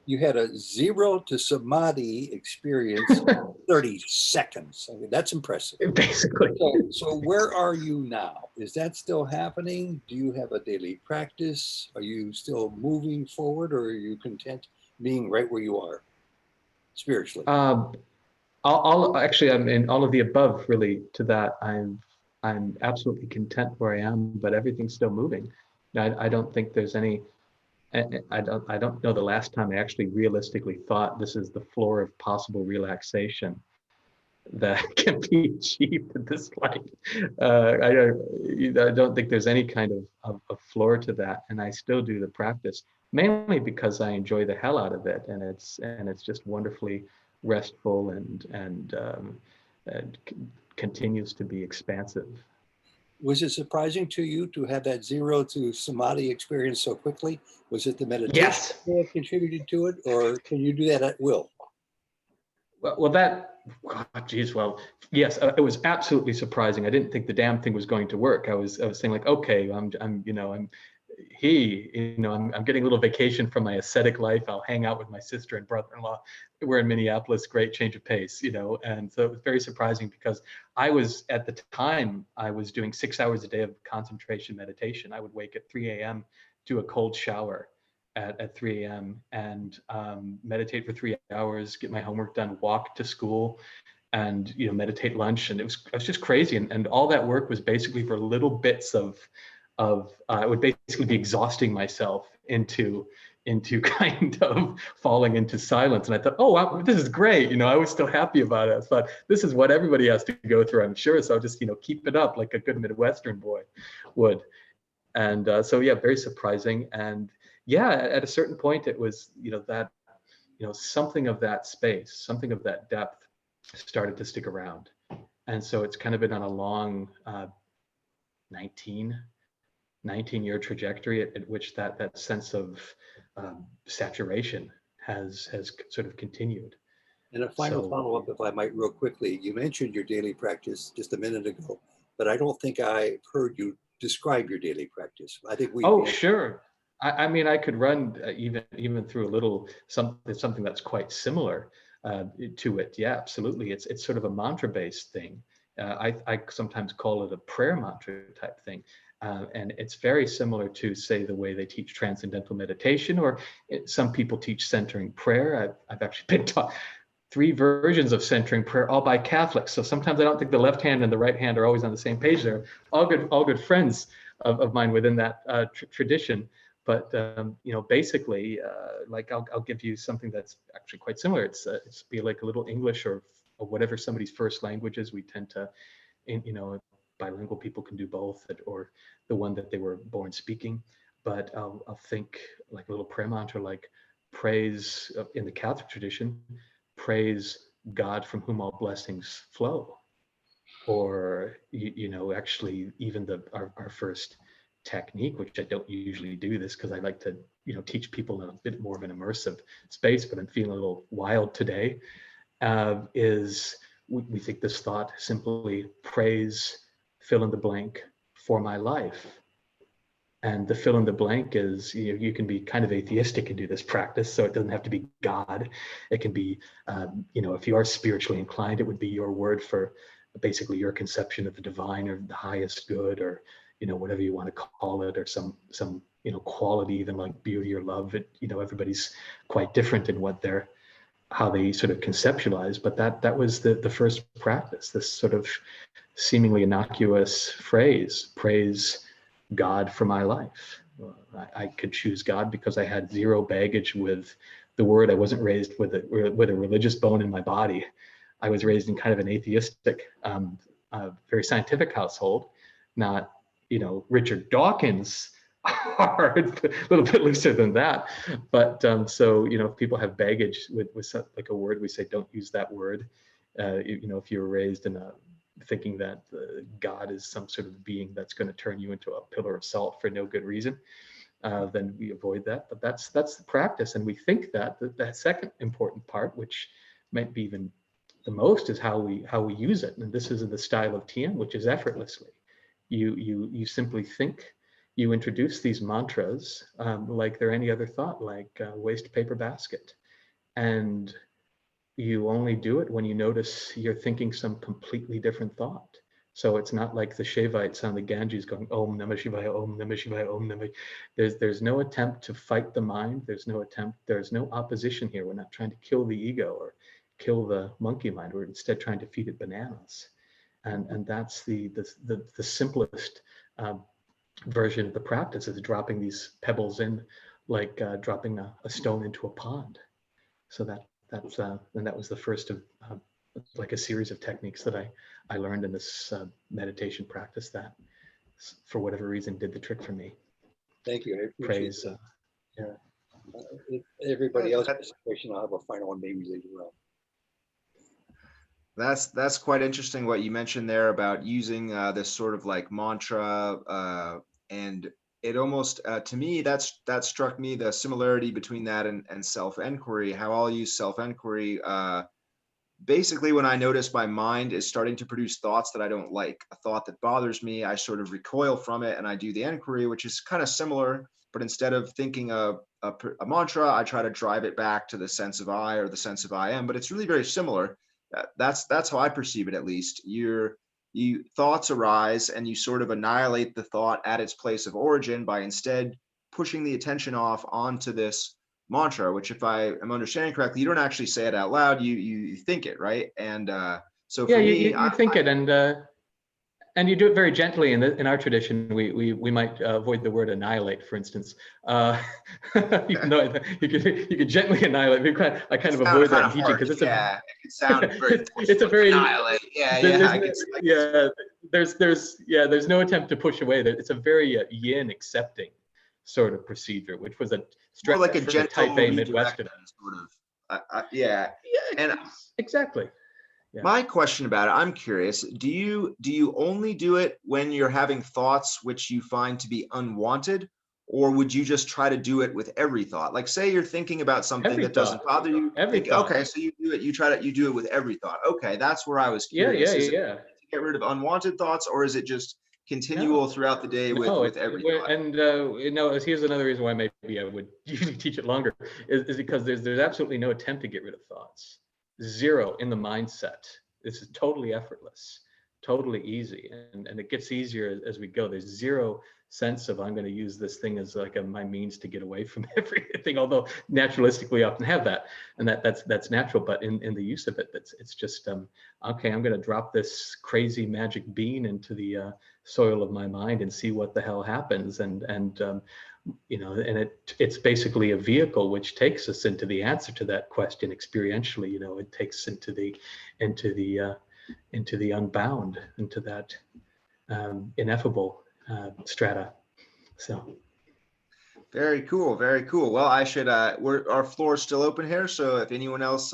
You had a 0 to samadhi experience in 30 seconds. I mean, that's impressive. Basically. So where are you now? Is that still happening? Do you have a daily practice? Are you still moving forward, or are you content being right where you are spiritually? Actually, I'm in all of the above. Really, to that, I'm absolutely content where I am, but everything's still moving. I don't think there's any. I don't know the last time I actually realistically thought this is the floor of possible relaxation that can be achieved in this life. I don't think there's any kind of floor to that, and I still do the practice mainly because I enjoy the hell out of it, and it's just wonderfully restful and continues to be expansive. Was it surprising to you to have that 0 to samadhi experience so quickly? Was it the meditation Yes. that contributed to it, or can you do that at will? Well, yes, it was absolutely surprising. I didn't think the damn thing was going to work. I was saying like, okay, I'm getting a little vacation from my ascetic life. I'll hang out with my sister and brother-in-law. We're in Minneapolis, great change of pace, and so it was very surprising because I was doing 6 hours a day of concentration meditation. I would wake at 3 a.m., do a cold shower at 3 a.m. and meditate for 3 hours, get my homework done, walk to school, and meditate lunch. And it was just crazy. And all that work was basically for little bits of I would basically be exhausting myself into kind of falling into silence. And I thought, oh wow, this is great. I was still happy about it. I thought this is what everybody has to go through, I'm sure. So I'll just keep it up like a good Midwestern boy would. And so yeah, very surprising. And yeah, at a certain point, it was, that, something of that space, something of that depth started to stick around. And so it's kind of been on a long 19-year trajectory at which that sense of saturation has sort of continued. And a final follow-up, if I might, real quickly. You mentioned your daily practice just a minute ago, but I don't think I heard you describe your daily practice. I think we. Oh, sure. I mean, I could run even through a little something that's quite similar to it. Yeah, absolutely. It's sort of a mantra-based thing. I sometimes call it a prayer mantra type thing. And it's very similar to, say, the way they teach transcendental meditation, or some people teach centering prayer. I've actually been taught 3 versions of centering prayer, all by Catholics. So sometimes I don't think the left hand and the right hand are always on the same page there. All good friends of mine within that tradition. But basically, like I'll give you something that's actually quite similar. It's be like a little English or whatever somebody's first language is. We tend to, bilingual people can do both, or the one that they were born speaking. But I'll think like a little prayer mantra, like praise in the Catholic tradition, praise God from whom all blessings flow. Or actually even our first technique, which I don't usually do this because I like to teach people in a bit more of an immersive space, but I'm feeling a little wild today, is we think this thought simply praise fill in the blank for my life. And the fill in the blank is, you can be kind of atheistic and do this practice, so it doesn't have to be God. It can be, if you are spiritually inclined, it would be your word for basically your conception of the divine or the highest good, or whatever you want to call it, or some quality, even like beauty or love. Everybody's quite different in how they sort of conceptualize, but that was the first practice, this sort of seemingly innocuous phrase, praise God for my life. I could choose God because I had 0 baggage with the word. I wasn't raised with a religious bone in my body. I was raised in kind of an atheistic, very scientific household, not Richard Dawkins hard, a little bit looser than that. But so if people have baggage with like a word, we say don't use that word. If you were raised in thinking that God is some sort of being that's going to turn you into a pillar of salt for no good reason, then we avoid that. But that's the practice, and we think that the second important part, which might be even the most, is how we use it. And this is in the style of Tien, which is effortlessly. You simply think you introduce these mantras like they're any other thought, like waste paper basket. And you only do it when you notice you're thinking some completely different thought. So it's not like the Shaivites on the Ganges going, Om Namah Shivaya, Om Namah Shivaya, Om Namah. There's no attempt to fight the mind. There's no opposition here. We're not trying to kill the ego or kill the monkey mind. We're instead trying to feed it bananas. And that's the simplest version of the practice, is dropping these pebbles in, like dropping a stone into a pond. So that was the first of like a series of techniques that I learned in this meditation practice that, for whatever reason, did the trick for me. Thank you. I appreciate Praise. that. If everybody else has a question, I'll have a final one maybe later on. That's quite interesting what you mentioned there about using this sort of like mantra, and it almost to me that struck me, the similarity between that and self-enquiry. How I'll use self-enquiry basically when I notice my mind is starting to produce thoughts that I don't like, a thought that bothers me, I sort of recoil from it and I do the enquiry, which is kind of similar, but instead of thinking a mantra, I try to drive it back to the sense of I or the sense of I am, but it's really very similar. That's how I perceive it, at least. Thoughts arise and you sort of annihilate the thought at its place of origin by instead pushing the attention off onto this mantra, which, if I am understanding correctly, you don't actually say it out loud, you think it, right? And so for me, you think it, and you do it very gently. In our tradition, we might avoid the word annihilate, for instance. Even though you could gently annihilate. I kind of avoid that in teaching because it's it could sound very. It's a very annihilate. There's no attempt to push away. It's a very yin accepting sort of procedure, which was a stretch like a for gentle type A Midwestern. Sort of. And exactly. Yeah. My question about it, I'm curious, do you only do it when you're having thoughts which you find to be unwanted, or would you just try to do it with every thought? Like, say you're thinking about something that doesn't bother you. Okay, so you do it. You do it with every thought. Okay, that's where I was curious. Is it to get rid of unwanted thoughts, or is it just continual throughout the day with every thought? And here's another reason why maybe I would usually teach it longer is because there's absolutely no attempt to get rid of thoughts. Zero in the mindset. This is totally effortless, totally easy, and it gets easier as we go. There's zero sense of I'm going to use this thing as like my means to get away from everything. Although naturalistically we often have that, and that's natural. But in the use of it, it's just okay. I'm going to drop this crazy magic bean into the soil of my mind and see what the hell happens. And it's basically a vehicle which takes us into the answer to that question experientially. It takes into the unbound, into that ineffable strata. So very cool, very cool. Well, I should our floor is still open here, so if anyone else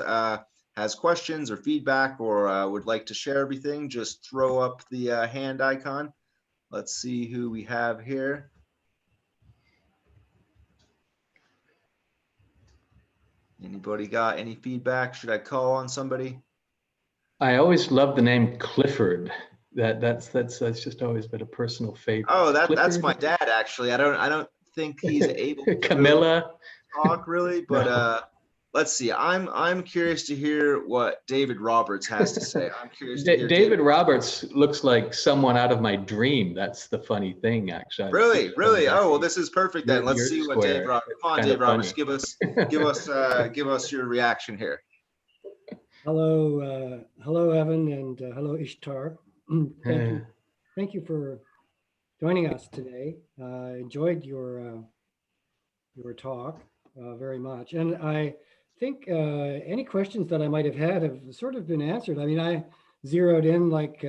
has questions or feedback or would like to share everything, just throw up the hand icon. Let's see who we have here. Anybody got any feedback? Should I call on somebody? I always love the name Clifford. That's just always been a personal favorite. Oh, that's my dad, actually. I don't think he's able to Camilla talk really, but no. Let's see. I'm curious to hear what David Roberts has to say. I'm curious to hear David Roberts looks like someone out of my dream. That's the funny thing, actually. Really? Oh, well, this is perfect then. Let's see what Dave Roberts. Come on, Dave Roberts, give us your reaction here. Hello, Evan, and hello, Ishtar. Thank you for joining us today. Enjoyed your talk very much, and I think any questions that I might have had have sort of been answered. I mean, I zeroed in like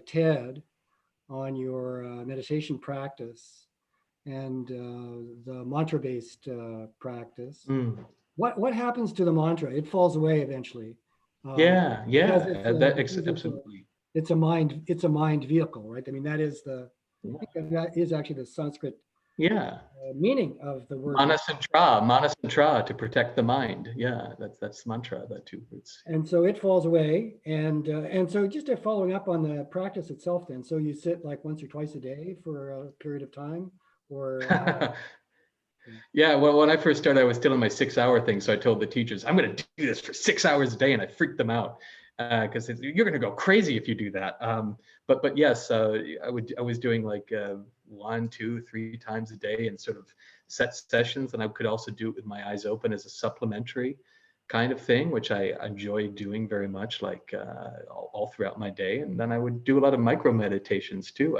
Ted on your meditation practice and the mantra-based practice. What happens to the mantra? It falls away eventually. Absolutely. It's a mind vehicle, right? I mean, that is that is actually the Sanskrit meaning of the word. Manasantra, to protect the mind. Yeah, that's mantra, that two words. And so it falls away, and so just following up on the practice itself then. So you sit like once or twice a day for a period of time, or Yeah, well, when I first started, I was still in my 6-hour thing. So I told the teachers, I'm going to do this for 6 hours a day. And I freaked them out because you're going to go crazy if you do that. But yes, I was doing like 1, 2, 3 times a day and sort of set sessions. And I could also do it with my eyes open as a supplementary kind of thing, which I enjoy doing very much, like all throughout my day. And then I would do a lot of micro meditations too.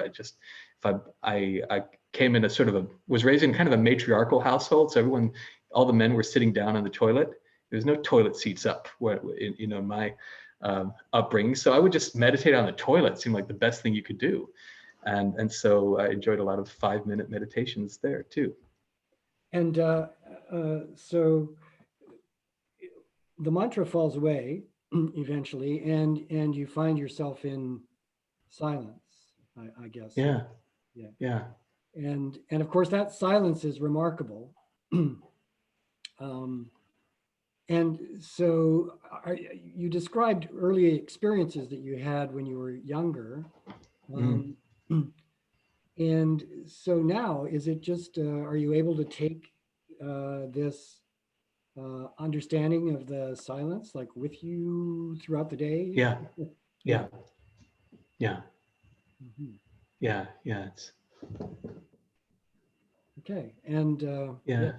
I came in a sort of was raised in kind of a matriarchal household. So all the men were sitting down on the toilet. There was no toilet seats up in my upbringing. So I would just meditate on the toilet. It seemed like the best thing you could do. And so I enjoyed a lot of 5-minute meditations there too. and so the mantra falls away eventually, and you find yourself in silence, I guess. Yeah. Yeah. Yeah. And of course that silence is remarkable. And so you described early experiences that you had when you were younger. And so now, is it just, are you able to take this understanding of the silence like with you throughout the day? Yeah. Yeah. Yeah. Mhm. Yeah. Yeah. It's Okay. And yeah.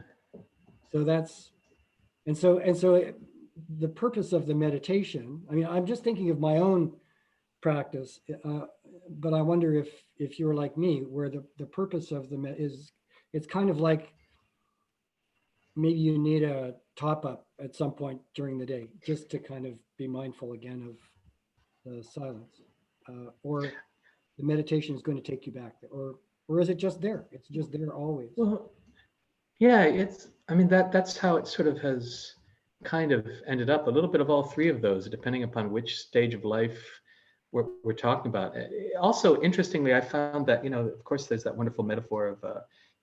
so that's, and so the purpose of the meditation, I mean, I'm just thinking of my own practice, but I wonder if you're like me, where the purpose of is, it's kind of like maybe you need a top up at some point during the day just to kind of be mindful again of the silence, or the meditation is going to take you back there, or is it just there? It's just there always. Well, yeah, I mean, that's how it sort of has kind of ended up, a little bit of all three of those, depending upon which stage of life we're talking about. Also, interestingly, I found that, of course, there's that wonderful metaphor of,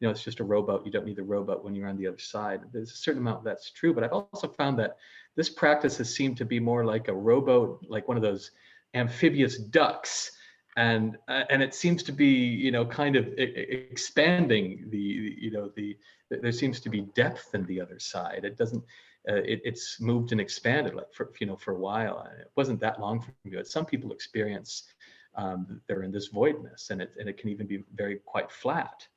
it's just a rowboat. You don't need the rowboat when you're on the other side. There's a certain amount that's true, but I've also found that this practice has seemed to be more like a rowboat, like one of those amphibious ducks. And it seems to be, kind of expanding there seems to be depth in the other side. It doesn't, it's moved and expanded like for a while. It wasn't that long from ago. Some people experience they're in this voidness, and it can even be quite flat.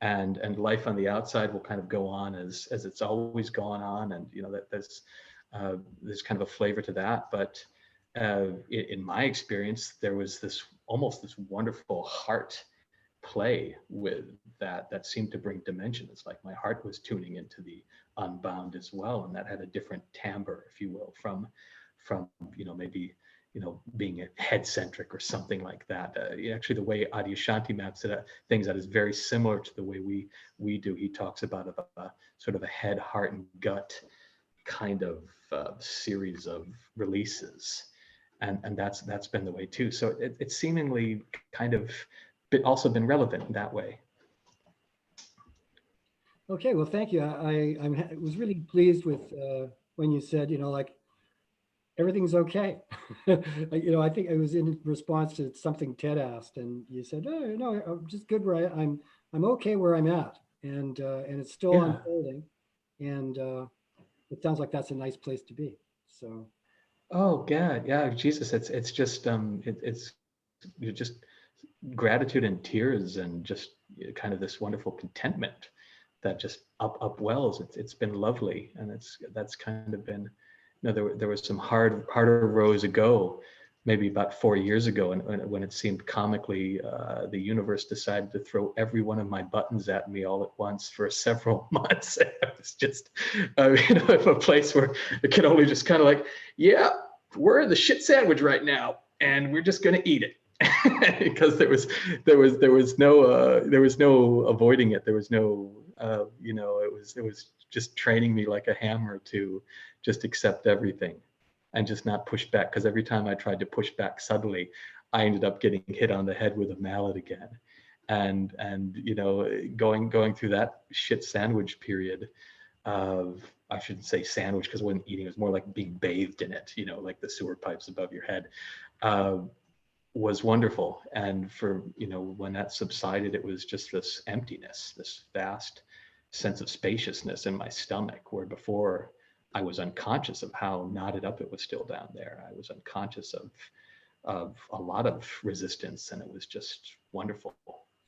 And life on the outside will kind of go on as it's always gone on, and that there's kind of a flavor to that. But in my experience, there was almost this wonderful heart play with that seemed to bring dimension. It's like my heart was tuning into the unbound as well, and that had a different timbre, if you will, from maybe being head centric or something like that. Actually, the way Adyashanti maps things that is very similar to the way we do. He talks about a sort of a head, heart, and gut kind of series of releases, and that's been the way too. So it's seemingly kind of also been relevant in that way. Okay, well, thank you. I was really pleased with when you said, like, everything's okay. I think it was in response to something Ted asked, and you said, "Oh, no, I'm just good where I'm okay where I'm at," and it's still unfolding, and it sounds like that's a nice place to be. So. Oh God, yeah, Jesus, it's just it's just gratitude and tears and just kind of this wonderful contentment that just upwells. It's been lovely, and that's kind of been, there was some harder rows ago, maybe about 4 years ago, and when it seemed comically the universe decided to throw every one of my buttons at me all at once for several months. It was just a place where it can only just kind of like, yeah, we're in the shit sandwich right now, and we're just gonna eat it. Because there was no avoiding it. There was no it was just training me like a hammer to just accept everything and just not push back, because every time I tried to push back subtly, I ended up getting hit on the head with a mallet again. And going through that shit sandwich period of, I shouldn't say sandwich because I wasn't eating, it was more like being bathed in it, like the sewer pipes above your head. was wonderful. And for, when that subsided, it was just this emptiness, this vast sense of spaciousness in my stomach, where before I was unconscious of how knotted up it was still down there. I was unconscious of a lot of resistance, and it was just wonderful.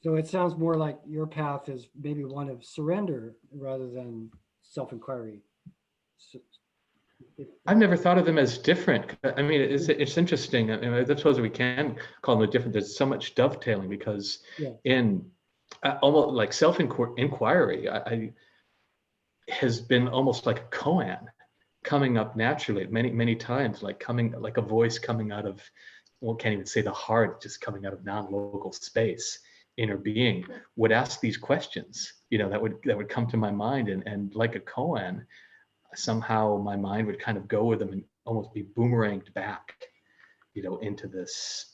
So it sounds more like your path is maybe one of surrender rather than self-inquiry. So I've never thought of them as different. I mean, it's interesting. I mean, I suppose we can call them different. There's so much dovetailing, because in almost like self-inquiry, I has been almost like a koan coming up naturally many times, like a voice coming out of, well, can't even say the heart, just coming out of non-local space, inner being would ask these questions, that would come to my mind, and like a koan, somehow my mind would kind of go with them and almost be boomeranged back, into this,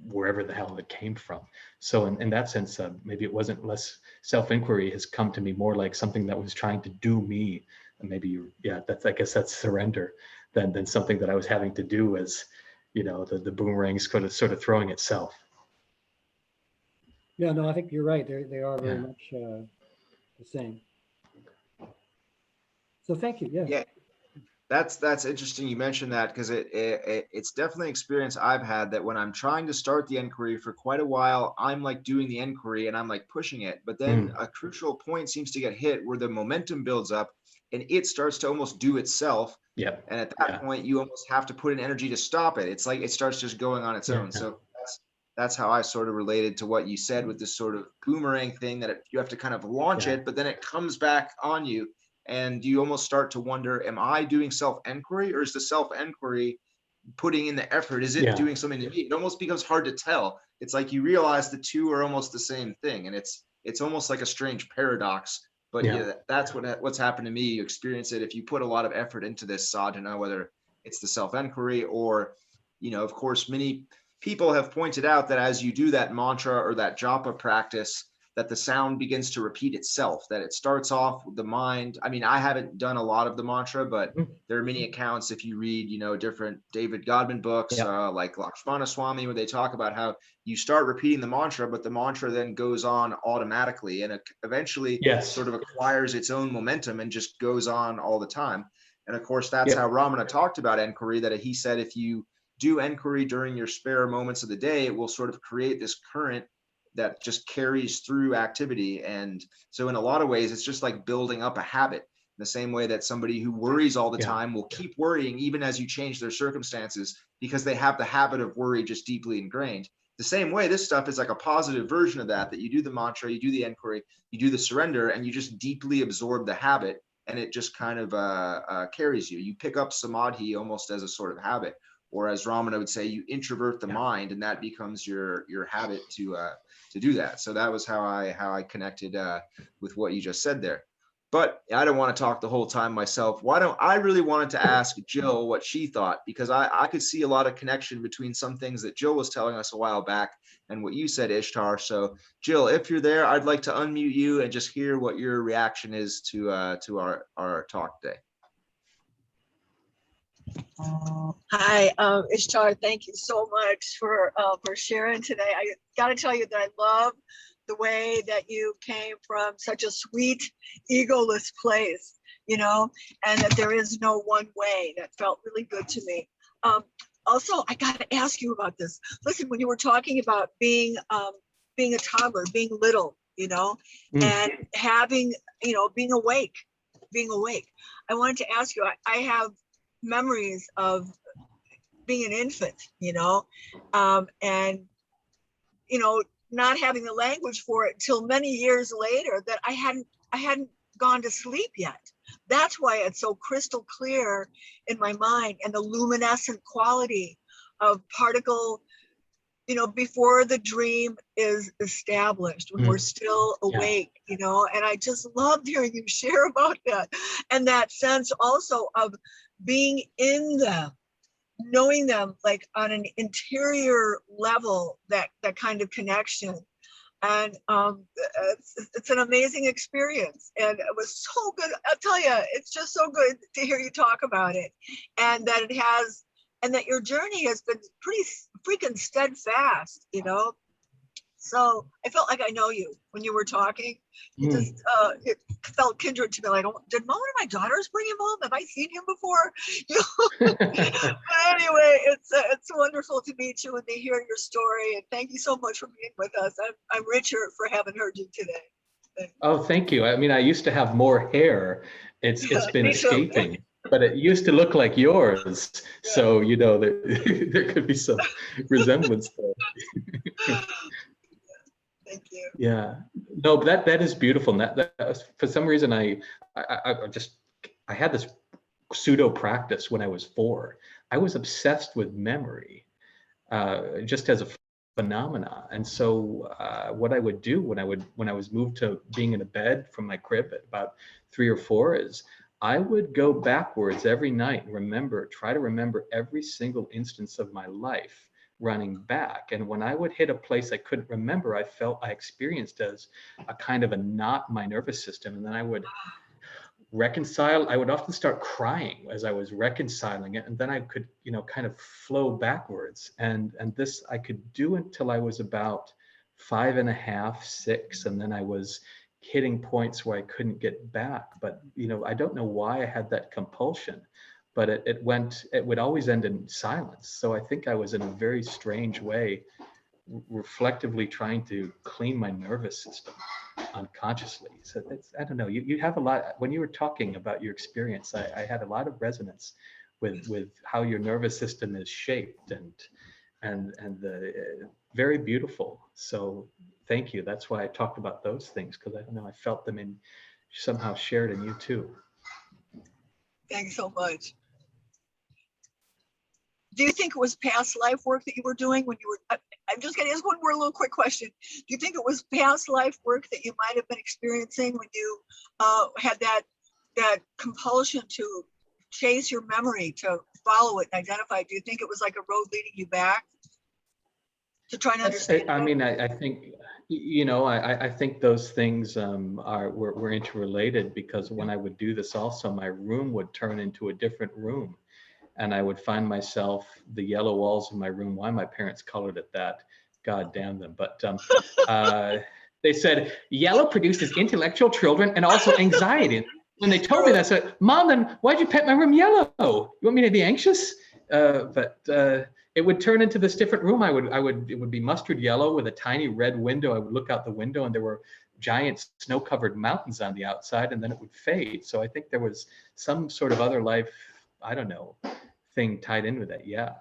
wherever the hell it came from. So in that sense, maybe it wasn't less self-inquiry has come to me more like something that was trying to do me. And maybe, I guess that's surrender than something that I was having to do as, the boomerang sort of throwing itself. Yeah, no, I think you're right. They are very much the same. So thank you. Yeah, that's interesting. You mentioned that, because it's definitely an experience I've had, that when I'm trying to start the inquiry for quite a while, I'm like doing the inquiry and I'm like pushing it. But then a crucial point seems to get hit where the momentum builds up and it starts to almost do itself. Yeah. And at that point, you almost have to put in energy to stop it. It's like it starts just going on its own. So that's how I sort of related to what you said with this sort of boomerang thing, that you have to kind of launch it, but then it comes back on you. And you almost start to wonder, am I doing self-inquiry, or is the self-inquiry putting in the effort? Is it doing something to me? It almost becomes hard to tell. It's like you realize the two are almost the same thing. And it's almost like a strange paradox. But that's what's happened to me. You experience it if you put a lot of effort into this sadhana, whether it's the self-inquiry or, of course, many people have pointed out that as you do that mantra or that japa practice, that the sound begins to repeat itself, that it starts off with the mind. I mean, I haven't done a lot of the mantra, but there are many accounts, if you read, different David Godman books, like Lakshmana Swami, where they talk about how you start repeating the mantra, but the mantra then goes on automatically, and it eventually sort of acquires its own momentum and just goes on all the time. And of course, that's how Ramana talked about inquiry, that he said, if you do inquiry during your spare moments of the day, it will sort of create this current that just carries through activity. And so in a lot of ways, it's just like building up a habit, in the same way that somebody who worries all the time will keep worrying even as you change their circumstances, because they have the habit of worry just deeply ingrained. The same way, this stuff is like a positive version of that you do the mantra, you do the inquiry, you do the surrender, and you just deeply absorb the habit, and it just kind of carries you. You pick up samadhi almost as a sort of habit, or as Ramana would say, you introvert the mind, and that becomes your habit to do that. So that was how I connected with what you just said there. But I don't want to talk the whole time myself. I really wanted to ask Jill what she thought, because I could see a lot of connection between some things that Jill was telling us a while back and what you said, Ishtar. So Jill, if you're there, I'd like to unmute you and just hear what your reaction is to our talk today. Hi, Ishtar. Thank you so much for sharing today. I got to tell you that I love the way that you came from such a sweet, egoless place, and that there is no one way. That felt really good to me. Also, I got to ask you about this. Listen, when you were talking about being a toddler, being little, and having, being awake. I wanted to ask you. I have memories of being an infant, and not having the language for it till many years later, that I hadn't gone to sleep yet. That's why it's so crystal clear in my mind, and the luminescent quality of particle, before the dream is established, when we're still awake, and I just loved hearing you share about that, and that sense also of being in them, knowing them like on an interior level, that kind of connection. And it's an amazing experience, and it was so good. I'll tell you, it's just so good to hear you talk about it, and that it has and that your journey has been pretty freaking steadfast, you know. So I felt like I know you when you were talking. You just it felt kindred to me. Like, did one of my daughters bring him home? Have I seen him before? You know? But anyway, it's wonderful to meet you and to hear your story. And thank you so much for being with us. I'm richer for having heard you today. Oh, thank you. I mean, I used to have more hair. It's been Me too. escaping, but it used to look like yours. So, you know, there could be some resemblance there. Thank you. Yeah, no, but that is beautiful. And that for some reason, I had this pseudo practice when I was 4. I was obsessed with memory, just as a phenomena. And so what I would do when I was moved to being in a bed from my crib at about 3 or 4 is I would go backwards every night and try to remember every single instance of my life running back. And when I would hit a place I couldn't remember, I experienced as a kind of a knot in my nervous system. And then I would reconcile. I would often start crying as I was reconciling it. And then I could, you know, kind of flow backwards. And this I could do until I was about 5.5, 6. And then I was hitting points where I couldn't get back. But, you know, I don't know why I had that compulsion, but it would always end in silence. So I think I was in a very strange way, reflectively trying to clean my nervous system unconsciously. So I don't know, you have a lot, when you were talking about your experience, I had a lot of resonance with how your nervous system is shaped and very beautiful. So thank you. That's why I talked about those things, because I don't know, I felt them somehow shared in you too. Thanks so much. Do you think it was past life work that you were doing when you were, I'm just gonna ask one more little quick question. Do you think it was past life work that you might have been experiencing when you had that compulsion to chase your memory, to follow it and identify? Do you think it was like a road leading you back to try and understand? I mean, I think, you know, I think those things were interrelated, because when I would do this also, my room would turn into a different room. And I would find myself, the yellow walls of my room, why my parents colored it that, God damn them. But they said, yellow produces intellectual children and also anxiety. When they told me that, I said, Mom, then why'd you paint my room yellow? You want me to be anxious? But it would turn into this different room. It would be mustard yellow with a tiny red window. I would look out the window and there were giant snow-covered mountains on the outside, and then it would fade. So I think there was some sort of other life, I don't know, thing tied in with it. Yeah.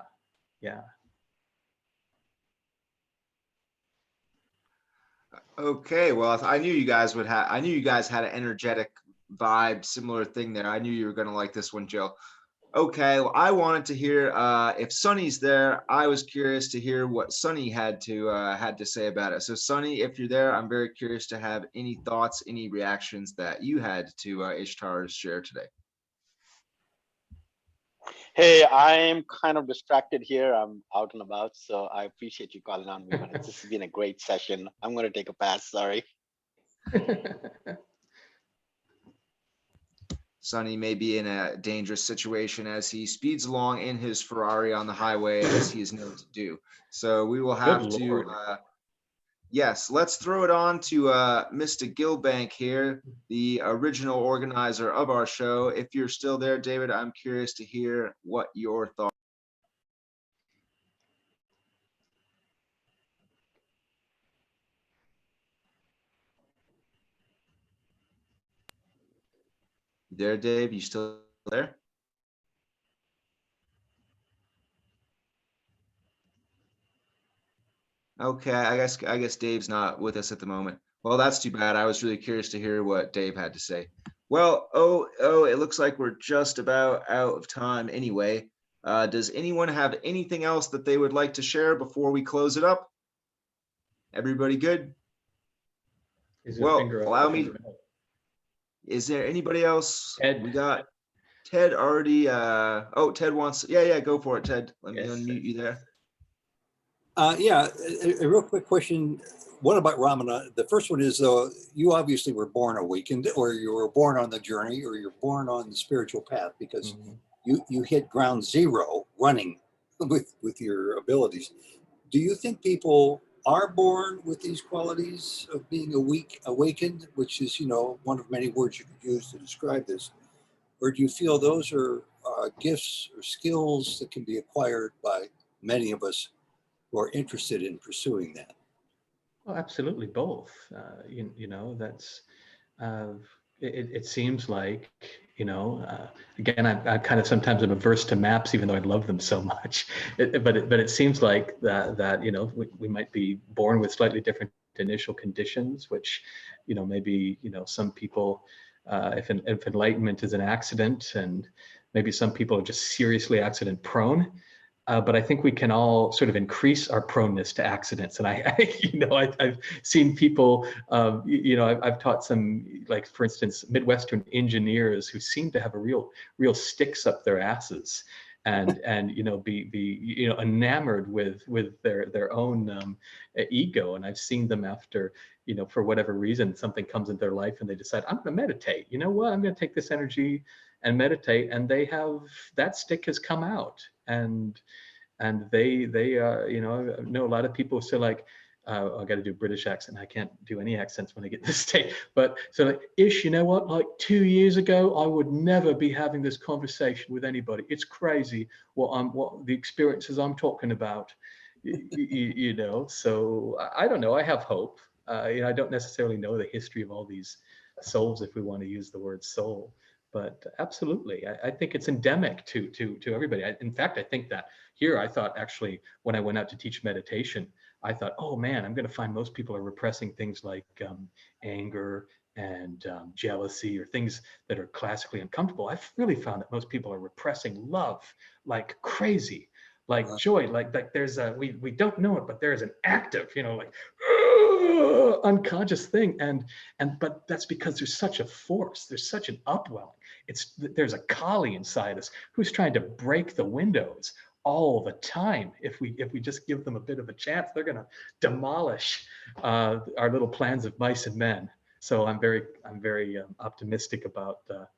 Okay, well, I knew you guys had an energetic vibe, similar thing there. I knew you were going to like this one, Jill. Okay, well, I wanted to hear if Sunny's there. I was curious to hear what Sunny had to say about it. So Sunny, if you're there, I'm very curious to have any thoughts, any reactions that you had to Ishtar's share today. Hey, I'm kind of distracted here. I'm out and about, so I appreciate you calling on me. But this has been a great session. I'm going to take a pass. Sorry. Sonny may be in a dangerous situation as he speeds along in his Ferrari on the highway, as he is known to do. So we will have to, yes, let's throw it on to Mr. Gilbank here, the original organizer of our show. If you're still there, David, I'm curious to hear what your thoughts. There, Dave, you still there? Okay, I guess Dave's not with us at the moment. Well, that's too bad. I was really curious to hear what Dave had to say. Well, it looks like we're just about out of time anyway. Does anyone have anything else that they would like to share before we close it up? Everybody good? Well, allow me. Is there anybody else? Ted. We got Ted already. Ted wants. Yeah, go for it, Ted. Let me unmute you there. Yeah, a real quick question. One about Ramana. The first one is, you obviously were born awakened, or you were born on the journey, or you're born on the spiritual path, because you hit ground zero running with your abilities. Do you think people are born with these qualities of being awakened, which is, one of many words you could use to describe this? Or do you feel those are gifts or skills that can be acquired by many of us who are interested in pursuing that? Well, absolutely both. That's it seems like, again, I kind of sometimes am averse to maps, even though I love them so much. But it seems like that we might be born with slightly different initial conditions, which maybe some people, if enlightenment is an accident, and maybe some people are just seriously accident prone. But I think we can all sort of increase our proneness to accidents. And I've seen people, I've taught some, like, for instance, Midwestern engineers who seem to have a real sticks up their asses, and be enamored with their own ego. And I've seen them after, for whatever reason, something comes into their life and they decide, I'm going to meditate. You know what? I'm going to take this energy and meditate, and they have, that stick has come out. And they I know a lot of people say, like, I got to do a British accent. I can't do any accents when I get to this state. But so, like, Ish, you know what? Like 2 years ago, I would never be having this conversation with anybody. It's crazy what the experiences I'm talking about. So I don't know. I have hope. I don't necessarily know the history of all these souls, if we want to use the word soul. But absolutely, I think it's endemic to everybody. In fact, I think that here, I thought, actually, when I went out to teach meditation, I thought, oh man, I'm going to find most people are repressing things like anger and jealousy, or things that are classically uncomfortable. I've really found that most people are repressing love like crazy, like joy, like there's a, we don't know it, but there is an active, like unconscious thing, but that's because there's such a force, there's such an upwelling. There's a Kali inside us who's trying to break the windows all the time. If we just give them a bit of a chance, they're going to demolish our little plans of mice and men. So I'm very optimistic about that.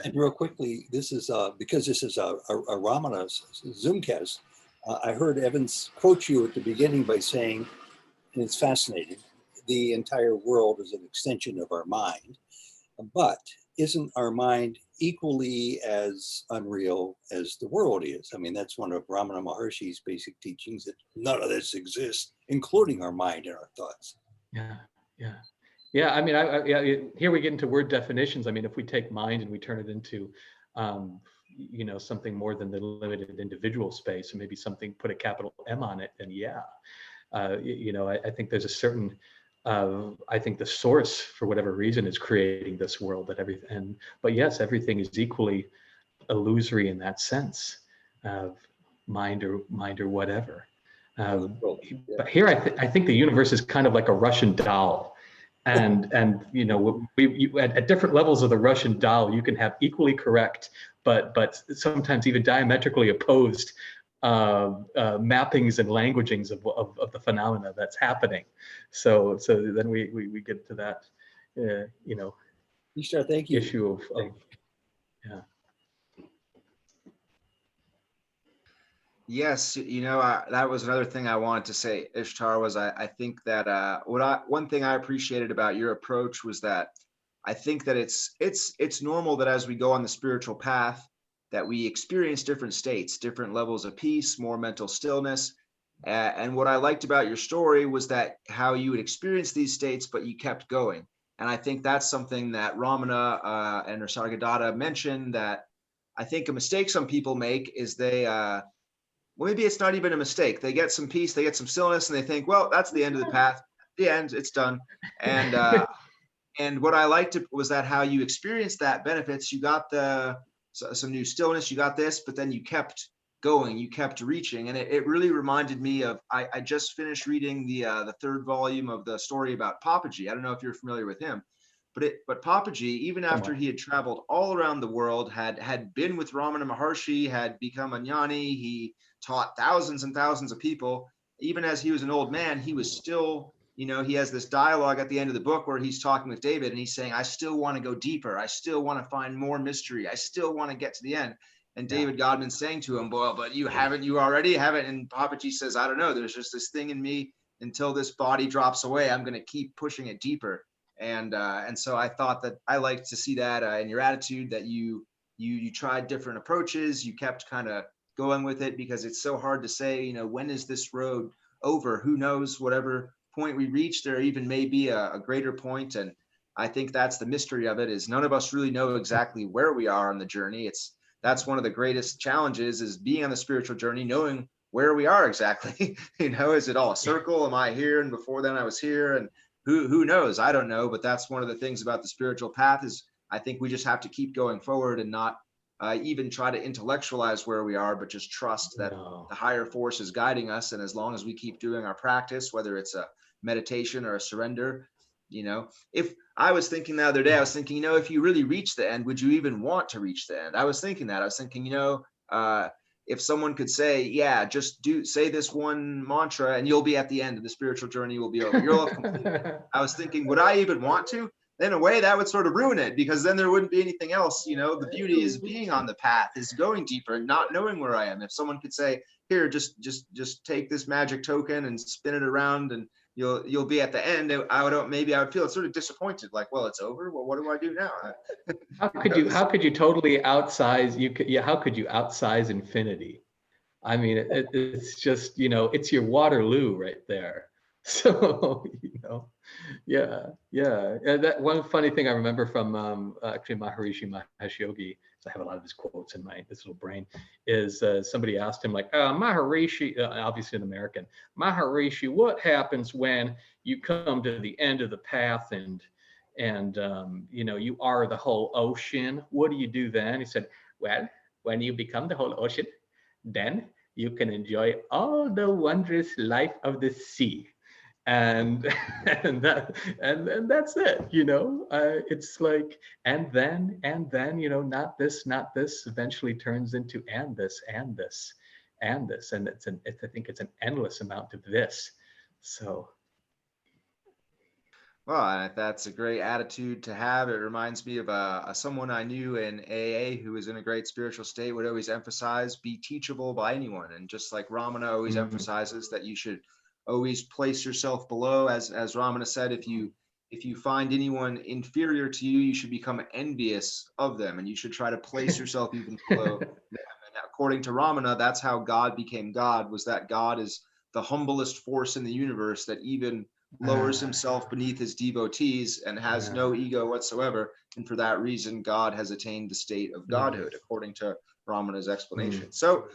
And real quickly, this is because this is a Ramana Zoomcast. I heard Evans quote you at the beginning by saying, and it's fascinating, the entire world is an extension of our mind, but isn't our mind equally as unreal as the world is? I mean, that's one of Ramana Maharshi's basic teachings, that none of this exists, including our mind and our thoughts. Yeah. I mean, here we get into word definitions. I mean, if we take mind and we turn it into, something more than the limited individual space, or maybe something, put a capital M on it, then yeah. I think there's a certain, I think the source, for whatever reason, is creating this world, but yes, everything is equally illusory in that sense of mind or whatever. But here, I think the universe is kind of like a Russian doll. And at different levels of the Russian doll, you can have equally correct, but sometimes even diametrically opposed mappings and languagings of the phenomena that's happening. So then we get to that, Ishtar, thank you. Issue of yeah. Yes, that was another thing I wanted to say, Ishtar, was I think that one thing I appreciated about your approach was that I think that it's normal that as we go on the spiritual path, that we experience different states, different levels of peace, more mental stillness. And what I liked about your story was that how you would experience these states, but you kept going. And I think that's something that Ramana and Sargadatta mentioned, that I think a mistake some people make is well, maybe it's not even a mistake. They get some peace, they get some stillness, and they think, well, that's the end of the path. The end, it's done. And and what I liked was that how you experienced that benefits. You got some new stillness, you got this, but then you kept going, you kept reaching. And it really reminded me of, I just finished reading the third volume of the story about Papaji. I don't know if you're familiar with him, but Papaji, even after he had traveled all around the world, had been with Ramana Maharshi, had become a jnani, he taught thousands and thousands of people. Even as he was an old man, he was still, he has this dialogue at the end of the book where he's talking with David, and he's saying, I still want to go deeper. I still want to find more mystery. I still want to get to the end. And David Godman saying to him, well, but you already haven't. And Papaji says, I don't know, there's just this thing in me, until this body drops away, I'm going to keep pushing it deeper. And so I thought that I liked to see that in your attitude, that you tried different approaches, you kept kind of going with it, because it's so hard to say, you know, when is this road over? Who knows? Whatever point we reach, there even may be a greater point. And I think that's the mystery of it, is none of us really know exactly where we are on the journey. That's one of the greatest challenges, is being on the spiritual journey, knowing where we are exactly. You know, is it all a circle? Am I here and before then I was here? And who knows? I don't know. But that's one of the things about the spiritual path, is I think we just have to keep going forward and not even try to intellectualize where we are, but just trust that the higher force is guiding us. And as long as we keep doing our practice, whether it's a meditation or a surrender, you know, if I was thinking the other day, I was thinking, you know, if you really reach the end, would you even want to reach the end? I was thinking, you know, if someone could say, yeah, just say this one mantra and you'll be at the end, and the spiritual journey will be over. You'll have completed. I was thinking, would I even want to? In a way, that would sort of ruin it, because then there wouldn't be anything else. You know, the beauty is being on the path, is going deeper and not knowing where I am. If someone could say, here, just take this magic token and spin it around and you'll be at the end, I would feel sort of disappointed, like, well, it's over. Well, what do I do now? How could you totally outsize how could you outsize infinity? I mean, it's just, you know, it's your Waterloo right there. So, you know, yeah. And that one funny thing I remember from actually Maharishi Mahesh Yogi, so I have a lot of his quotes in this little brain, is somebody asked him, like, Maharishi, obviously an American, Maharishi, what happens when you come to the end of the path and you know, you are the whole ocean? What do you do then? He said, well, when you become the whole ocean, then you can enjoy all the wondrous life of the sea. And that's it, you know. It's like, and then, you know, not this eventually turns into and this, and I think it's an endless amount of this. So, well, that's a great attitude to have. It reminds me of someone I knew in AA who was in a great spiritual state, would always emphasize, be teachable by anyone. And just like Ramana always emphasizes, that you should always place yourself below. As Ramana said, if you find anyone inferior to you, you should become envious of them, and you should try to place yourself even below them. And according to Ramana, that's how God became God, was that God is the humblest force in the universe, that even lowers himself beneath his devotees and has no ego whatsoever. And for that reason, God has attained the state of godhood, according to Ramana's explanation. So,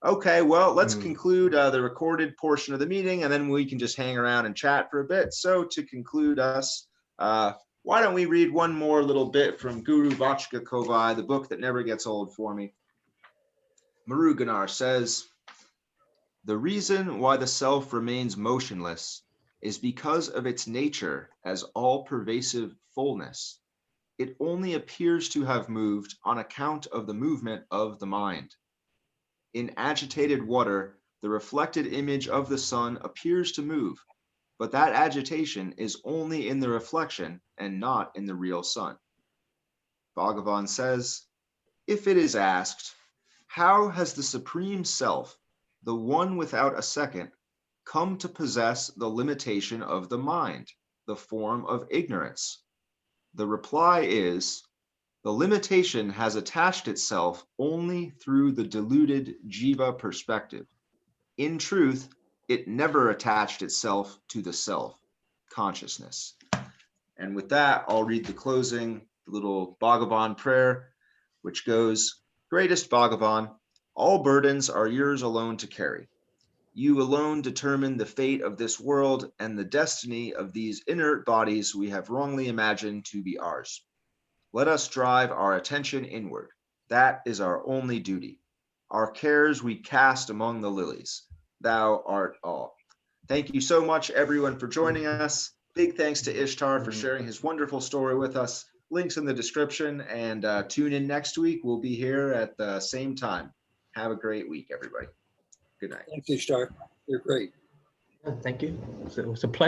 okay, well, let's conclude the recorded portion of the meeting, and then we can just hang around and chat for a bit. So to conclude us, why don't we read one more little bit from Guru Vachika Kovai, the book that never gets old for me. Muruganar says, the reason why the self remains motionless is because of its nature as all-pervasive fullness. It only appears to have moved on account of the movement of the mind. In agitated water, the reflected image of the sun appears to move, but that agitation is only in the reflection and not in the real sun. Bhagavan says, if it is asked, how has the Supreme Self, the one without a second, come to possess the limitation of the mind, the form of ignorance? The reply is, the limitation has attached itself only through the deluded jiva perspective. In truth, it never attached itself to the self, consciousness. And with that, I'll read the closing, the little Bhagavan prayer, which goes, greatest Bhagavan, all burdens are yours alone to carry. You alone determine the fate of this world and the destiny of these inert bodies we have wrongly imagined to be ours. Let us drive our attention inward. That is our only duty. Our cares we cast among the lilies. Thou art all. Thank you so much, everyone, for joining us. Big thanks to Ishtar for sharing his wonderful story with us. Links in the description, and tune in next week. We'll be here at the same time. Have a great week, everybody. Good night. Thanks, Ishtar. You're great. thank you. It was a pleasure.